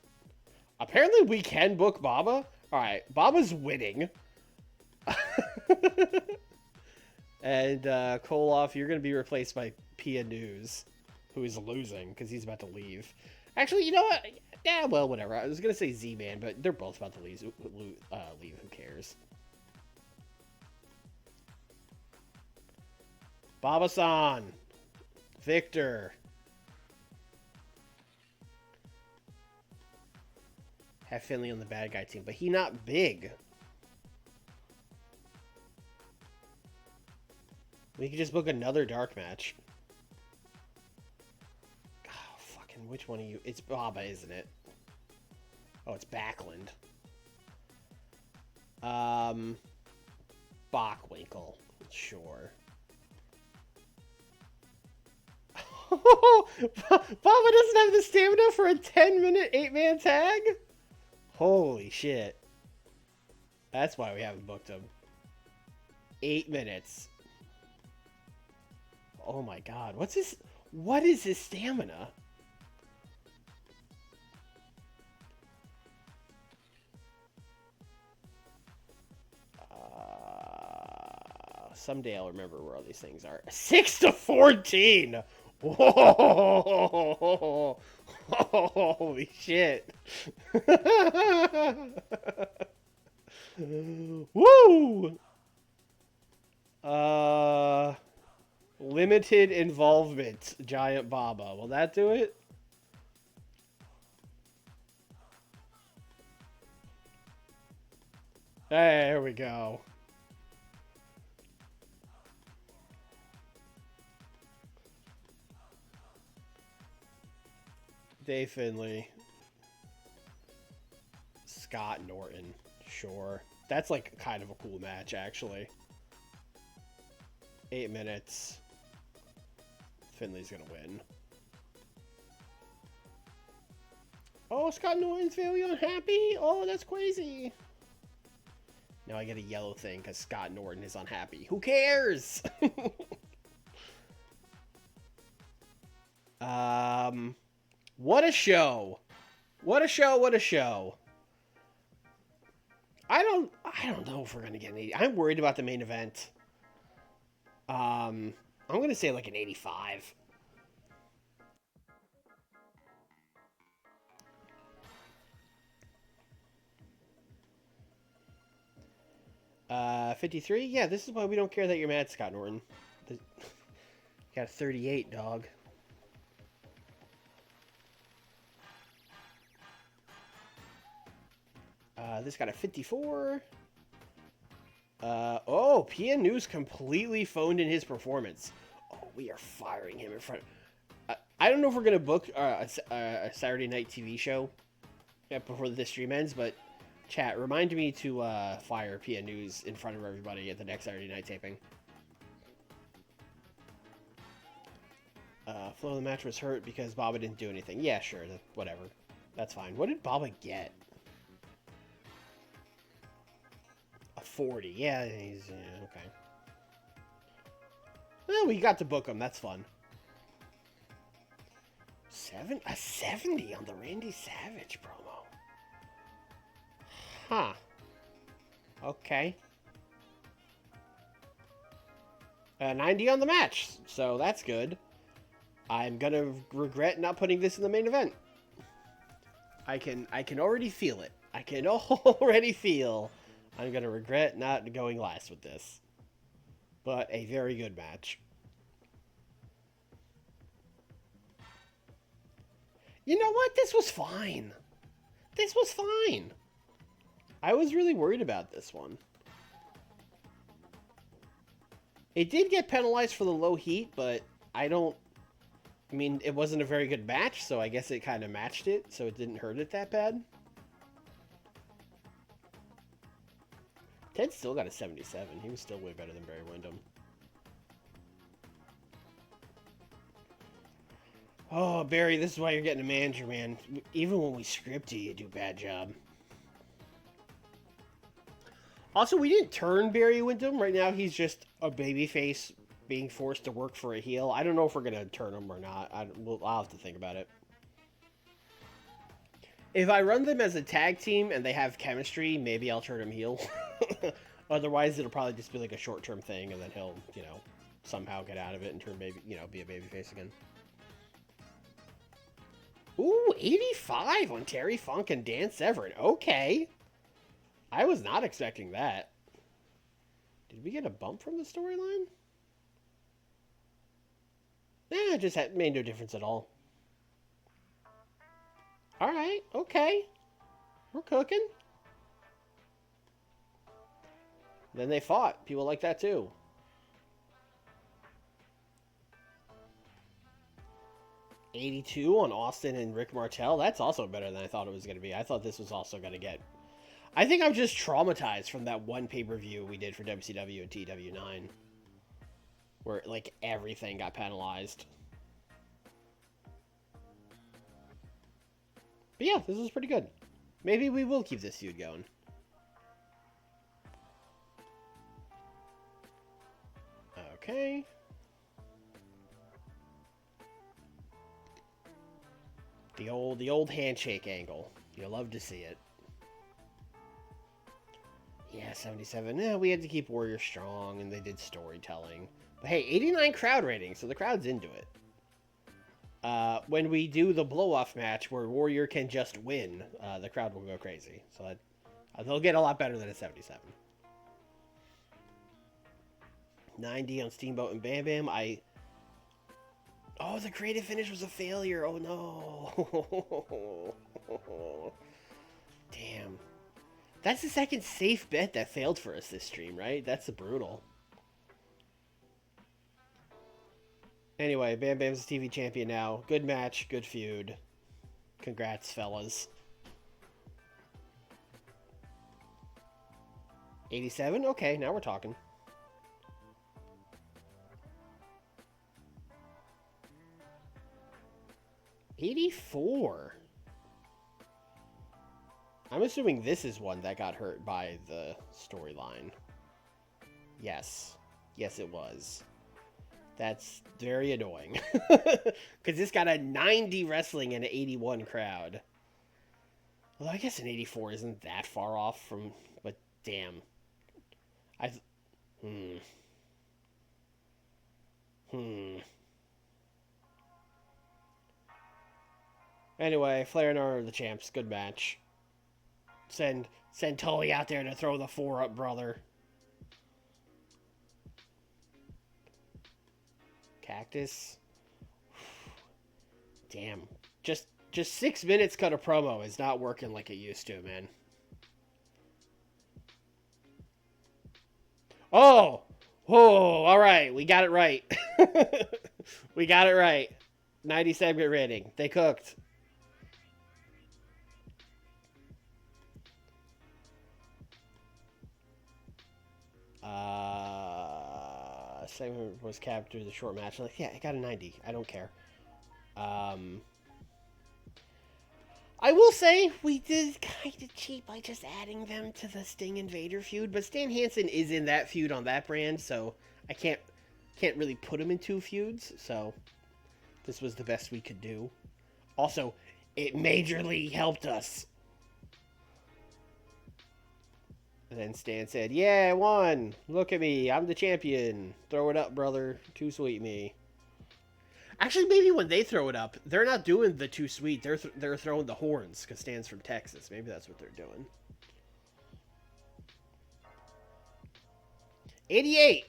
Apparently, we can book Baba. Alright, Baba's winning. And Koloff, you're going to be replaced by Pia News, who is losing because he's about to leave. Actually, you know what? Yeah, well, whatever. I was going to say Z-Man, but they're both about to leave. Who cares? Baba-san. Victor. Have Finley on the bad guy team, but he not big. We could just book another dark match. which one are you? It's Baba, isn't it? Oh, it's Backlund. Bockwinkel. Sure. Baba doesn't have the stamina for a 10-minute 8-man tag? Holy shit. That's why we haven't booked him. 8 minutes. Oh my god. What is his stamina? Someday I'll remember where all these things are. 6-14! Whoa! Holy shit. Woo! Limited involvement, Giant Baba. Will that do it? There we go. Dave Finlay. Scott Norton. Sure. That's like kind of a cool match, actually. 8 minutes. Finlay's gonna win. Oh, Scott Norton's very unhappy? Oh, that's crazy. Now I get a yellow thing because Scott Norton is unhappy. Who cares? What a show. What a show, what a show. I don't know if we're going to get an 80. I'm worried about the main event. I'm going to say like an 85. Uh, 53? Yeah, this is why we don't care that you're mad, Scott Norton. You got a 38, dog. This got a 54. Oh, PNU's completely phoned in his performance. Oh, we are firing him in front. I don't know if we're going to book a Saturday night TV show before this stream ends, but chat, remind me to fire PNU's in front of everybody at the next Saturday night taping. Flow of the match was hurt because Baba didn't do anything. Yeah, sure, whatever. That's fine. What did Baba get? 40. Yeah, he's okay. Well, we got to book him. That's fun. A 70 on the Randy Savage promo. Huh. Okay. 90 on the match, so that's good. I'm gonna regret not putting this in the main event. I can already feel it. I can already feel I'm going to regret not going last with this. But a very good match. You know what? This was fine. This was fine. I was really worried about this one. It did get penalized for the low heat, but I mean, it wasn't a very good match, so I guess it kind of matched it, so it didn't hurt it that bad. Ted still got a 77. He was still way better than Barry Windham. Oh, Barry, this is why you're getting a manager, man. Even when we script you do a bad job. Also, we didn't turn Barry Windham. Right now, he's just a babyface being forced to work for a heel. I don't know if we're going to turn him or not. I'll have to think about it. If I run them as a tag team and they have chemistry, maybe I'll turn him heel. Otherwise, it'll probably just be like a short-term thing, and then he'll, somehow get out of it and turn be a babyface again. Ooh, 85 on Terry Funk and Dan Severn. Okay. I was not expecting that. Did we get a bump from the storyline? It just made no difference at all. Alright, okay. We're cooking. Then they fought. People like that too. 82 on Austin and Rick Martel. That's also better than I thought it was going to be. I thought this was also going to get... I think I'm just traumatized from that one pay-per-view we did for WCW and TEW9. Where, like, everything got penalized. But yeah, this was pretty good. Maybe we will keep this feud going. Okay. The old handshake angle. You'll love to see it. Yeah, 77. Yeah, we had to keep Warrior strong, and they did storytelling. But hey, 89 crowd rating, so the crowd's into it. When we do the blow-off match where Warrior can just win, the crowd will go crazy. So they'll get a lot better than a 77. 90 on Steamboat and Bam Bam. Oh, the creative finish was a failure. Oh, no. Damn. That's the second safe bet that failed for us this stream, right? That's brutal. Anyway, Bam Bam's the TV champion now. Good match, good feud. Congrats, fellas. 87? Okay, now we're talking. $84. I'm assuming this is one that got hurt by the storyline. Yes. Yes, it was. That's very annoying. Because this got a 90 wrestling and an 81 crowd. Although I guess an 84 isn't that far off from... But damn. Anyway, Flair and R are the champs. Good match. Send Tully out there to throw the 4-up, brother. Cactus. Damn. Just 6 minutes cut a promo is not working like it used to, man. Oh! Whoa, alright. We got it right. We got it right. 90 segment rating. They cooked. Segment was capped through the short match. I'm like, yeah, I got a 90. I don't care. I will say we did kind of cheap by just adding them to the Sting and Vader feud, but Stan Hansen is in that feud on that brand, so I can't really put him in 2 feuds. So this was the best we could do. Also, it majorly helped us. And then Stan said, yeah, I won. Look at me. I'm the champion. Throw it up, brother. Too sweet me. Actually, maybe when they throw it up, they're not doing the too sweet. They're throwing the horns because Stan's from Texas. Maybe that's what they're doing. 88.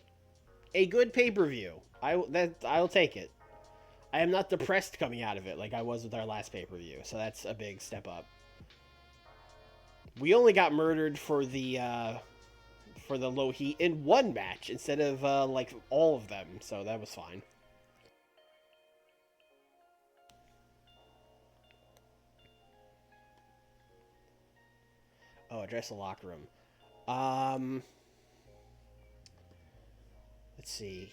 A good pay-per-view. I'll take it. I am not depressed coming out of it like I was with our last pay-per-view. So that's a big step up. We only got murdered for the low heat in one match instead of like all of them, so that was fine. Oh, address the locker room. Let's see.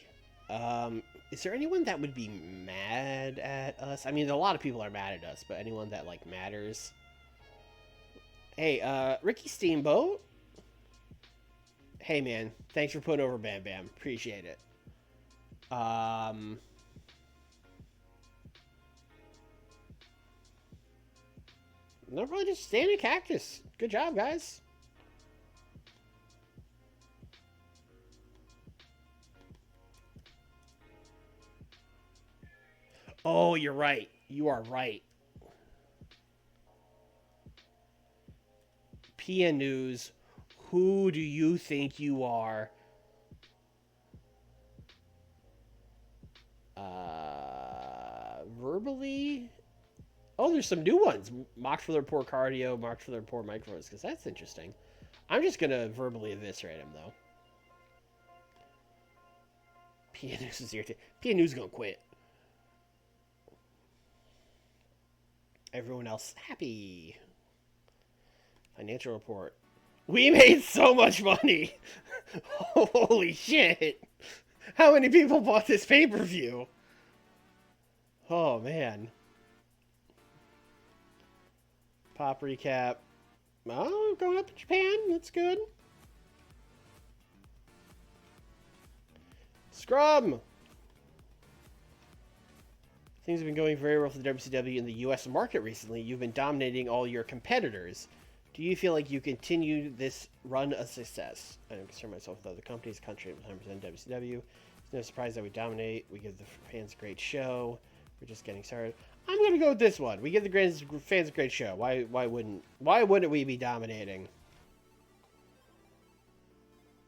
Is there anyone that would be mad at us? I mean, a lot of people are mad at us, but anyone that like matters? Hey, Ricky Steamboat? Hey, man. Thanks for putting over Bam Bam. Appreciate it. They're probably just standing cactus. Good job, guys. Oh, you're right. You are right. PN News, who do you think you are? Verbally? Oh, there's some new ones. Mocked for their poor cardio, mocked for their poor microphones, because that's interesting. I'm just going to verbally eviscerate him, though. PN News is irritated. PN News is going to quit. Everyone else happy. Financial report. We made so much money. Holy shit. How many people bought this pay-per-view? Oh, man. Pop recap. Oh, going up in Japan. That's good. Scrum. Things have been going very well for the WCW in the U.S. market recently. You've been dominating all your competitors. Do you feel like you continue this run of success? I don't concern myself with other companies. Country 100% WCW. It's no surprise that we dominate. We give the fans a great show. We're just getting started. I'm going to go with this one. We give the fans a great show. Why wouldn't we be dominating?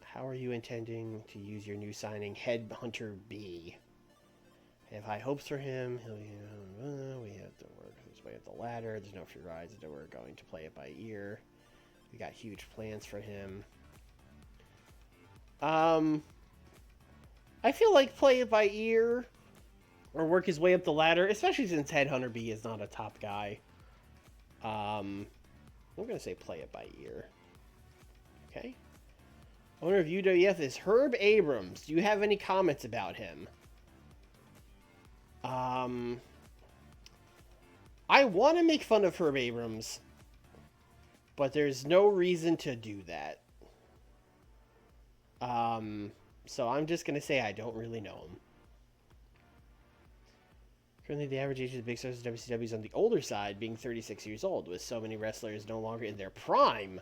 How are you intending to use your new signing, Headhunter B? I have high hopes for him. We have to work his way up the ladder. There's no free rides, that we're going to play it by ear. We got huge plans for him. I feel like play it by ear or work his way up the ladder, especially since Headhunter B is not a top guy. I'm going to say play it by ear. Okay. Owner of UWF is Herb Abrams. Do you have any comments about him? I want to make fun of Herb Abrams, but there's no reason to do that. So I'm just going to say I don't really know him. Currently, the average age of the big stars of WCW is on the older side, being 36 years old, with so many wrestlers no longer in their prime.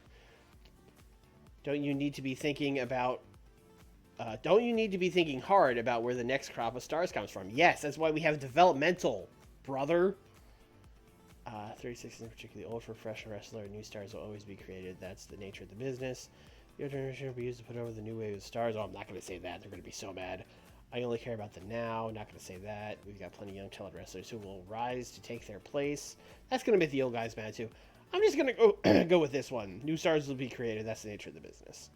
Don't you need to be thinking hard about where the next crop of stars comes from? Yes, that's why we have developmental, brother. 36 isn't particularly old for a fresh wrestler. New stars will always be created. That's the nature of the business. Your generation will be used to put over the new wave of stars. Oh, I'm not going to say that. They're going to be so mad. I only care about the now. Not going to say that. We've got plenty of young talented wrestlers who will rise to take their place. That's going to make the old guys mad, too. I'm just going to go with this one. New stars will be created. That's the nature of the business.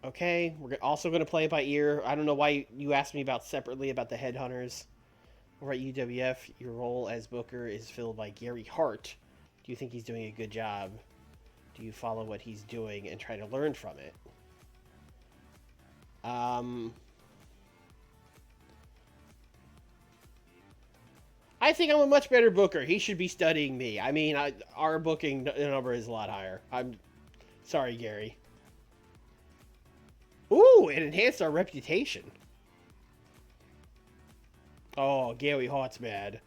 Okay, we're also going to play it by ear. I don't know why you asked me separately about the Headhunters. Over at UWF, your role as Booker is filled by Gary Hart. Do you think he's doing a good job? Do you follow what he's doing and try to learn from it? I think I'm a much better booker. He should be studying me. I mean, our booking number is a lot higher. I'm sorry, Gary. Ooh, it enhanced our reputation. Oh, Gary Hart's mad.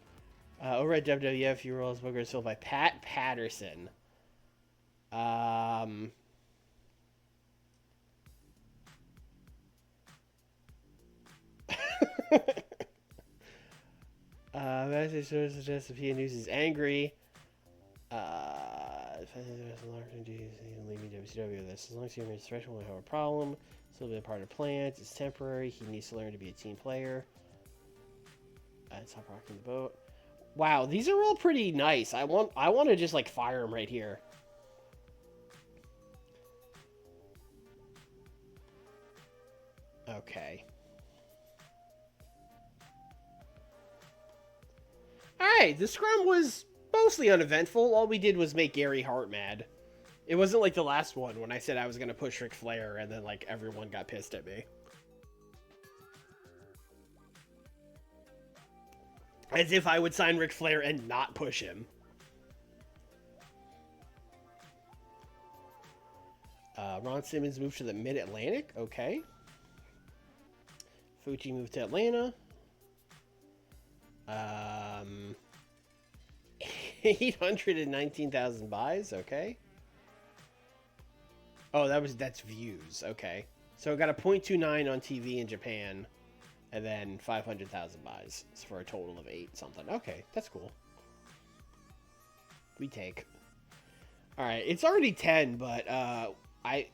Over at WWF, your role as booker is filled by Pat Patterson. Message suggests if he news is angry. Leave me WCW this. As long as he remains special, we won't have a problem. Still be a part of plans. It's temporary. He needs to learn to be a team player. Stop rocking the boat. Wow, these are all pretty nice. I want to just like fire him right here. Okay. Alright, the scrum was mostly uneventful. All we did was make Gary Hart mad. It wasn't like the last one when I said I was going to push Ric Flair and then like everyone got pissed at me. As if I would sign Ric Flair and not push him. Ron Simmons moved to the Mid-Atlantic. Okay. Fuji moved to Atlanta. 819,000 buys. Okay. Oh, that's views. Okay. So it got a 0.29 on TV in Japan. And then 500,000 buys for a total of 8 something. Okay, that's cool. We take. All right, it's already 10, but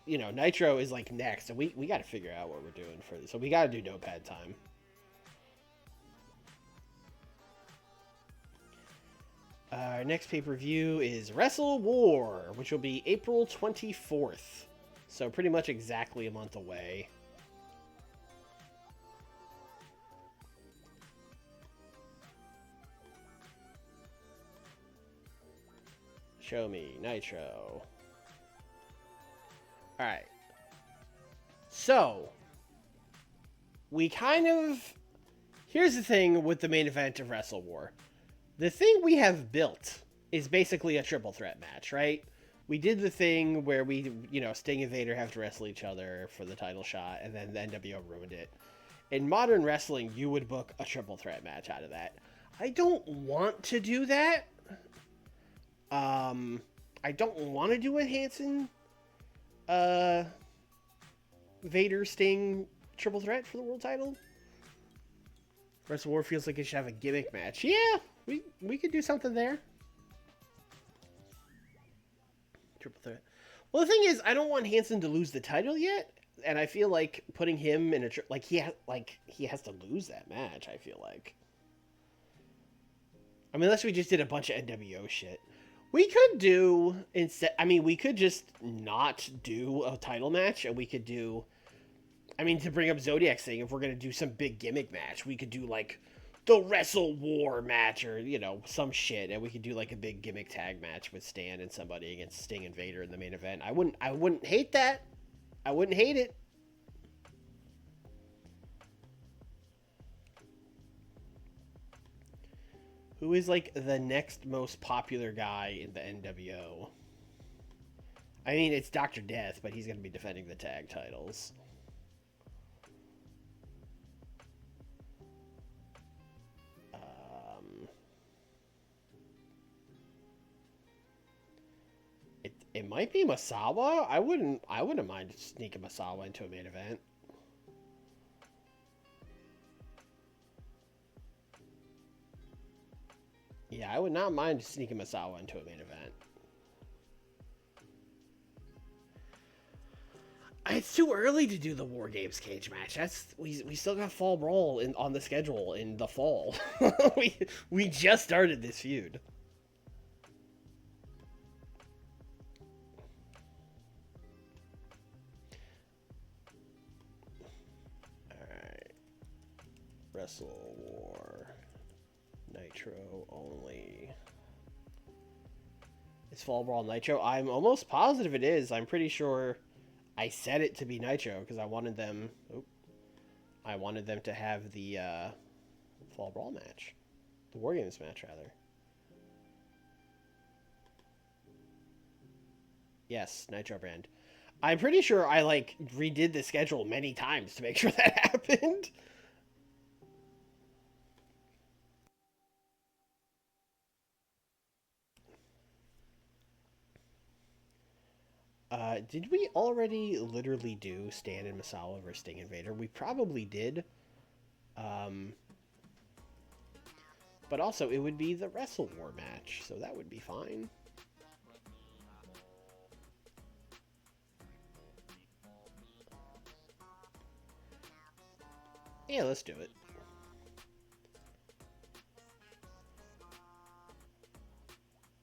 Nitro is like next, so we got to figure out what we're doing for this. So we got to do Notepad time. Our next pay-per-view is Wrestle War, which will be April 24th. So pretty much exactly a month away. Show me Nitro. Alright. So, we kind of... Here's the thing with the main event of Wrestle War. The thing we have built is basically a triple threat match, right? We did the thing where we, Sting and Vader have to wrestle each other for the title shot, and then the NWO ruined it. In modern wrestling, you would book a triple threat match out of that. I don't want to do that. I don't want to do a Hanson, Vader, Sting triple threat for the world title. Wrestle War feels like it should have a gimmick match. Yeah, we could do something there. Triple threat. Well, the thing is, I don't want Hanson to lose the title yet, and I feel like putting him in a he has to lose that match. I feel like. I mean, unless we just did a bunch of NWO shit, we could do instead. I mean, we could just not do a title match, and we could do. I mean, to bring up Zodiac's thing, if we're gonna do some big gimmick match, we could do like the Wrestle War match, or some shit, and we could do like a big gimmick tag match with Stan and somebody against Sting and Vader in the main event. I wouldn't hate that. I wouldn't hate it. Who is like the next most popular guy in the NWO? I mean, it's Dr. Death, but he's gonna be defending the tag titles. It might be Masawa. I wouldn't mind sneaking Masawa into a main event. Yeah, I would not mind sneaking Masawa into a main event. It's too early to do the War Games cage match. We still got Fall Brawl on the schedule in the fall. we just started this feud. Wrestle War Nitro only. Is Fall Brawl Nitro? I'm almost positive it is. I'm pretty sure I set it to be Nitro because I wanted them. I wanted them to have the Fall Brawl match, the War Games match rather. Yes, Nitro brand. I'm pretty sure I redid the schedule many times to make sure that happened. Did we already literally do Stan and Masawa versus Sting and Vader? We probably did. But also, it would be the Wrestle War match, so that would be fine. Yeah, let's do it.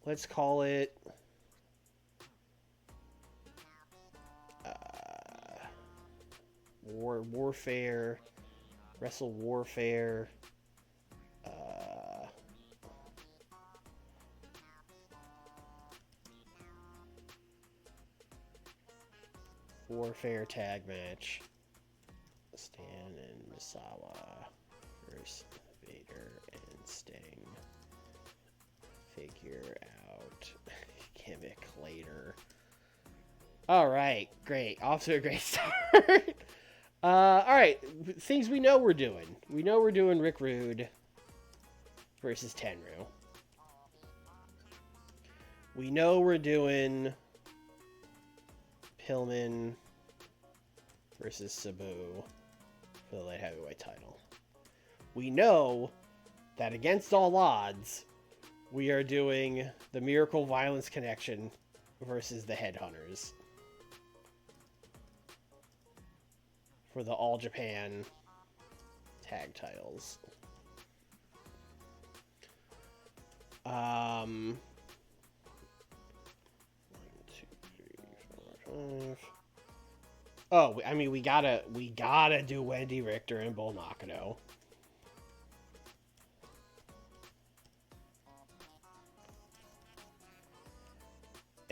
Let's call it... Warfare, Wrestle Warfare, Warfare tag match, Stan and Masawa versus Vader and Sting. Figure out gimmick later. All right, great. Off to a great start. All right, things we know we're doing. We know we're doing Rick Rude versus Tenryu. We know we're doing Pillman versus Sabu for the light heavyweight title. We know that against all odds, we are doing the Miracle Violence Connection versus the Headhunters for the All Japan tag titles. 1, 2, 3, 4, 5. Oh, I mean, we gotta do Wendy Richter and Bull Nakano.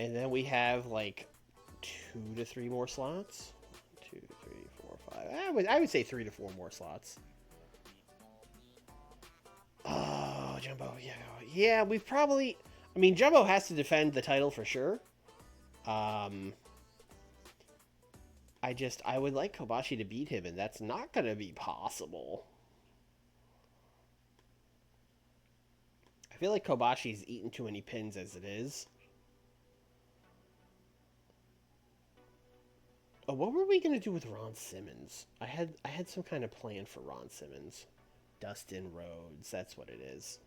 And then we have like 2 to 3 more slots. 2, 3, 4, 5. I would say 3 to 4 more slots. Oh, Jumbo, yeah. Yeah, we've probably... I mean, Jumbo has to defend the title for sure. I would like Kobashi to beat him, and that's not going to be possible. I feel like Kobashi's eaten too many pins as it is. Oh, what were we going to do with Ron Simmons? I had some kind of plan for Ron Simmons. Dustin Rhodes, that's what it is.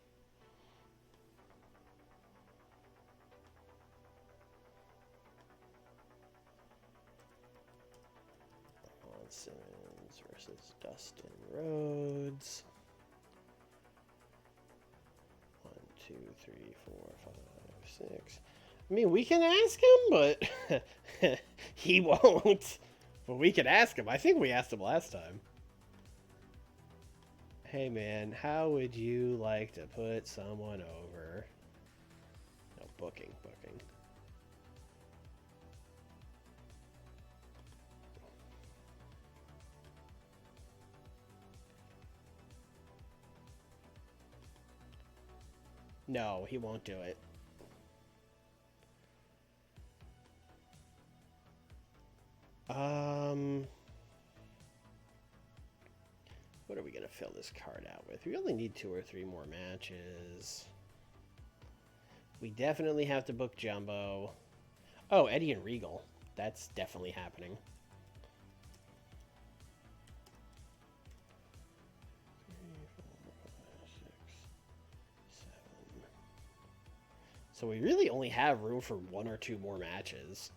Ron Simmons versus Dustin Rhodes. 1, 2, 3, 4, 5, 6. I mean, we can ask him, but he won't. But we can ask him. I think we asked him last time. Hey, man, how would you like to put someone over? No, booking. No, he won't do it. What are we going to fill this card out with? We only need 2 or 3 more matches. We definitely have to book Jumbo. Oh, Eddie and Regal. That's definitely happening. 3, 4, 5, 6, 7. So we really only have room for 1 or 2 more matches.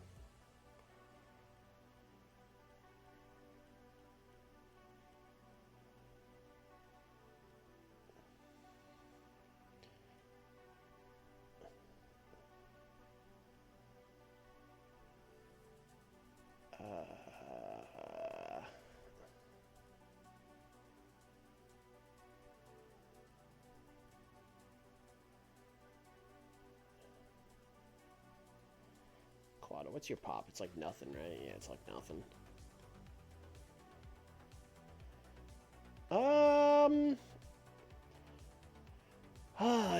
Claudio, what's your pop? It's like nothing, right? Yeah, it's like nothing.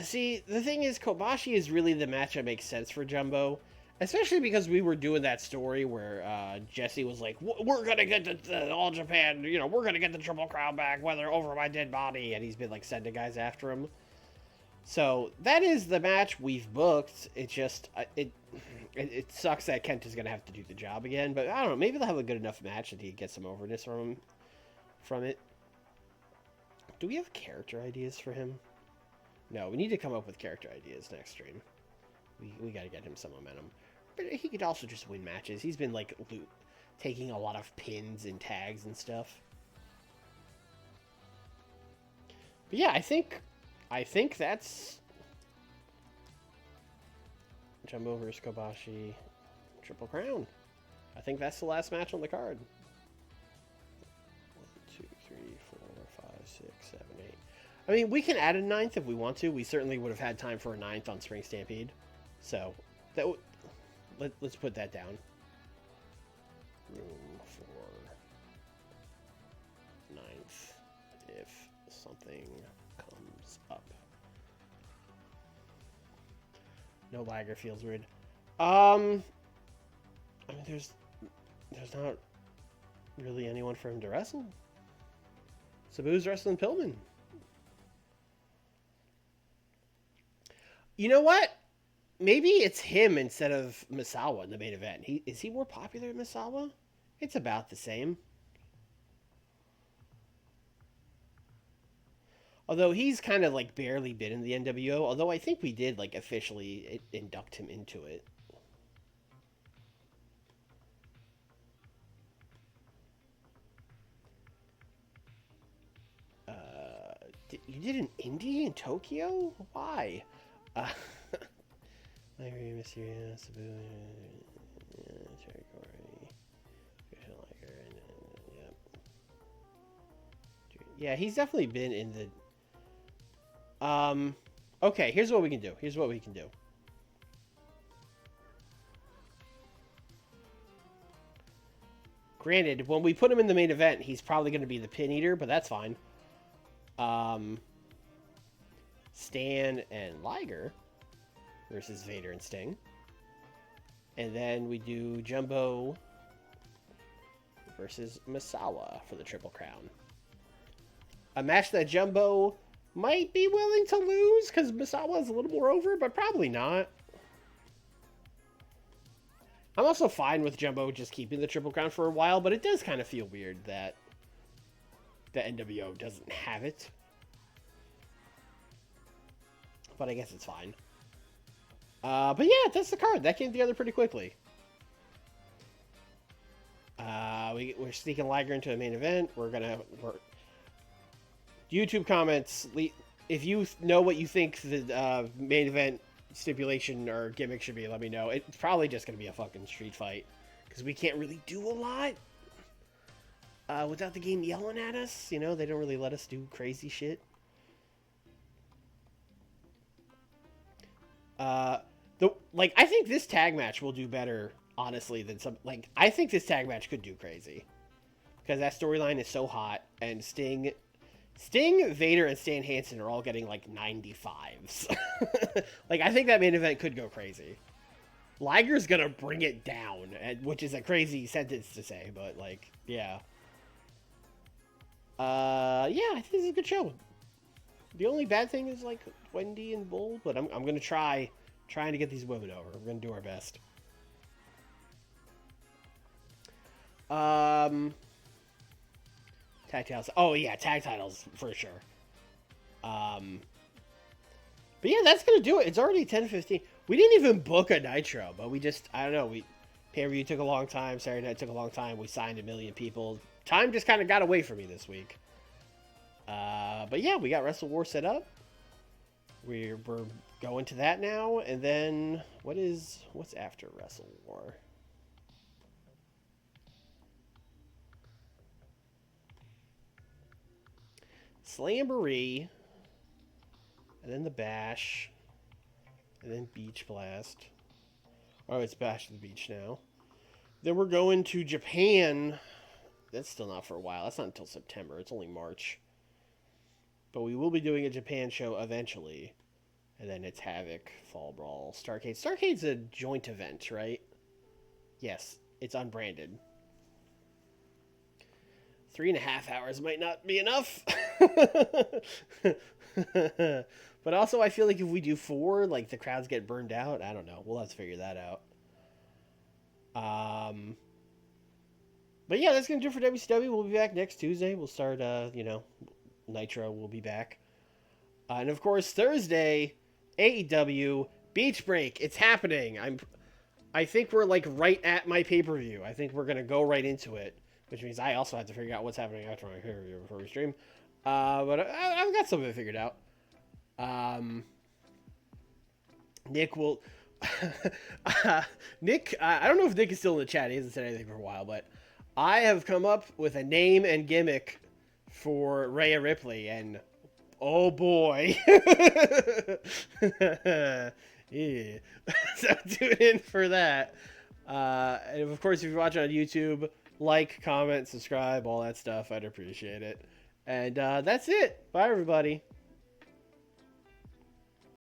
See, the thing is, Kobashi is really the match that makes sense for Jumbo. Especially because we were doing that story where Jesse was like, we're going to get the All Japan, you know, we're going to get the Triple Crown back, whether over my dead body. And he's been, like, sending guys after him. So, that is the match we've booked. It just, it sucks that Kent is going to have to do the job again. But, I don't know, maybe they'll have a good enough match that he gets some overness from it. Do we have character ideas for him? No, we need to come up with character ideas next stream. We got to get him some momentum. But he could also just win matches. He's been, like, taking a lot of pins and tags and stuff. But yeah, I think that's Jumbo versus Kobashi Triple Crown. I think that's the last match on the card. 1, 2, 3, 4, 5, 6, 7, 8. I mean, we can add a 9th if we want to. We certainly would have had time for a 9th on Spring Stampede. So, let's put that down. Room for 9th if something comes up. No lagger feels weird. I mean, there's not really anyone for him to wrestle. Sabu's wrestling Pillman. You know what? Maybe it's him instead of Misawa in the main event. Is he more popular than Misawa? It's about the same. Although he's kind of like barely been in the NWO. Although I think we did like officially induct him into it. You did an indie in Tokyo? Why? Larry, Mysterio, Sabu, Territory, yep. Yeah, he's definitely been in the. Okay, here's what we can do. Granted, when we put him in the main event, he's probably going to be the pin eater, but that's fine. Stan and Liger versus Vader and Sting. And then we do Jumbo versus Misawa for the Triple Crown. A match that Jumbo might be willing to lose because Misawa is a little more over, but probably not. I'm also fine with Jumbo just keeping the Triple Crown for a while, but it does kind of feel weird that the NWO doesn't have it. But I guess it's fine. But yeah, that's the card. That came together pretty quickly. We're sneaking Liger into a main event. We're YouTube comments. If you know what you think the main event stipulation or gimmick should be, let me know. It's probably just going to be a fucking street fight. Because we can't really do a lot without the game yelling at us. You know, they don't really let us do crazy shit. I think this tag match will do better, honestly, than some... I think this tag match could do crazy. Because that storyline is so hot, and Sting, Vader, and Stan Hansen are all getting, 95s. I think that main event could go crazy. Liger's gonna bring it down, which is a crazy sentence to say, but, yeah. Yeah, I think this is a good show. The only bad thing is, Wendy and Bull, but I'm gonna trying to get these women over. We're gonna do our best. Tag titles. Oh yeah, tag titles for sure. But yeah, that's gonna do it. It's already 10:15. We didn't even book a Nitro, but I don't know. Pay-per-view took a long time. Saturday Night took a long time. We signed 1 million people. Time just kind of got away from me this week. But yeah, we got Wrestle War set up. We're going to that now, and then what's after Wrestle War? Slamboree, and then the Bash, and then Beach Blast. Oh, it's Bash to the Beach now. Then we're going to Japan. That's still not for a while. That's not until September. It's only March. But we will be doing a Japan show eventually. And then it's Havoc, Fall Brawl, Starrcade. Starrcade's a joint event, right? Yes, it's unbranded. 3.5 hours might not be enough. But also, I feel like if we do 4, the crowds get burned out. I don't know. We'll have to figure that out. But yeah, that's going to do it for WCW. We'll be back next Tuesday. We'll start, Nitro will be back. And of course, Thursday, AEW Beach Break. It's happening. I think we're right at my pay-per-view. I think we're going to go right into it, which means I also have to figure out what's happening after my pay-per-view before we stream. But I've got something figured out. Nick will... Nick, I don't know if Nick is still in the chat. He hasn't said anything for a while, but I have come up with a name and gimmick for Rhea Ripley, and oh boy. Yeah. So tune in for that. And of course, if you're watching on YouTube, comment, subscribe, all that stuff. I'd appreciate it. And that's it. Bye, everybody.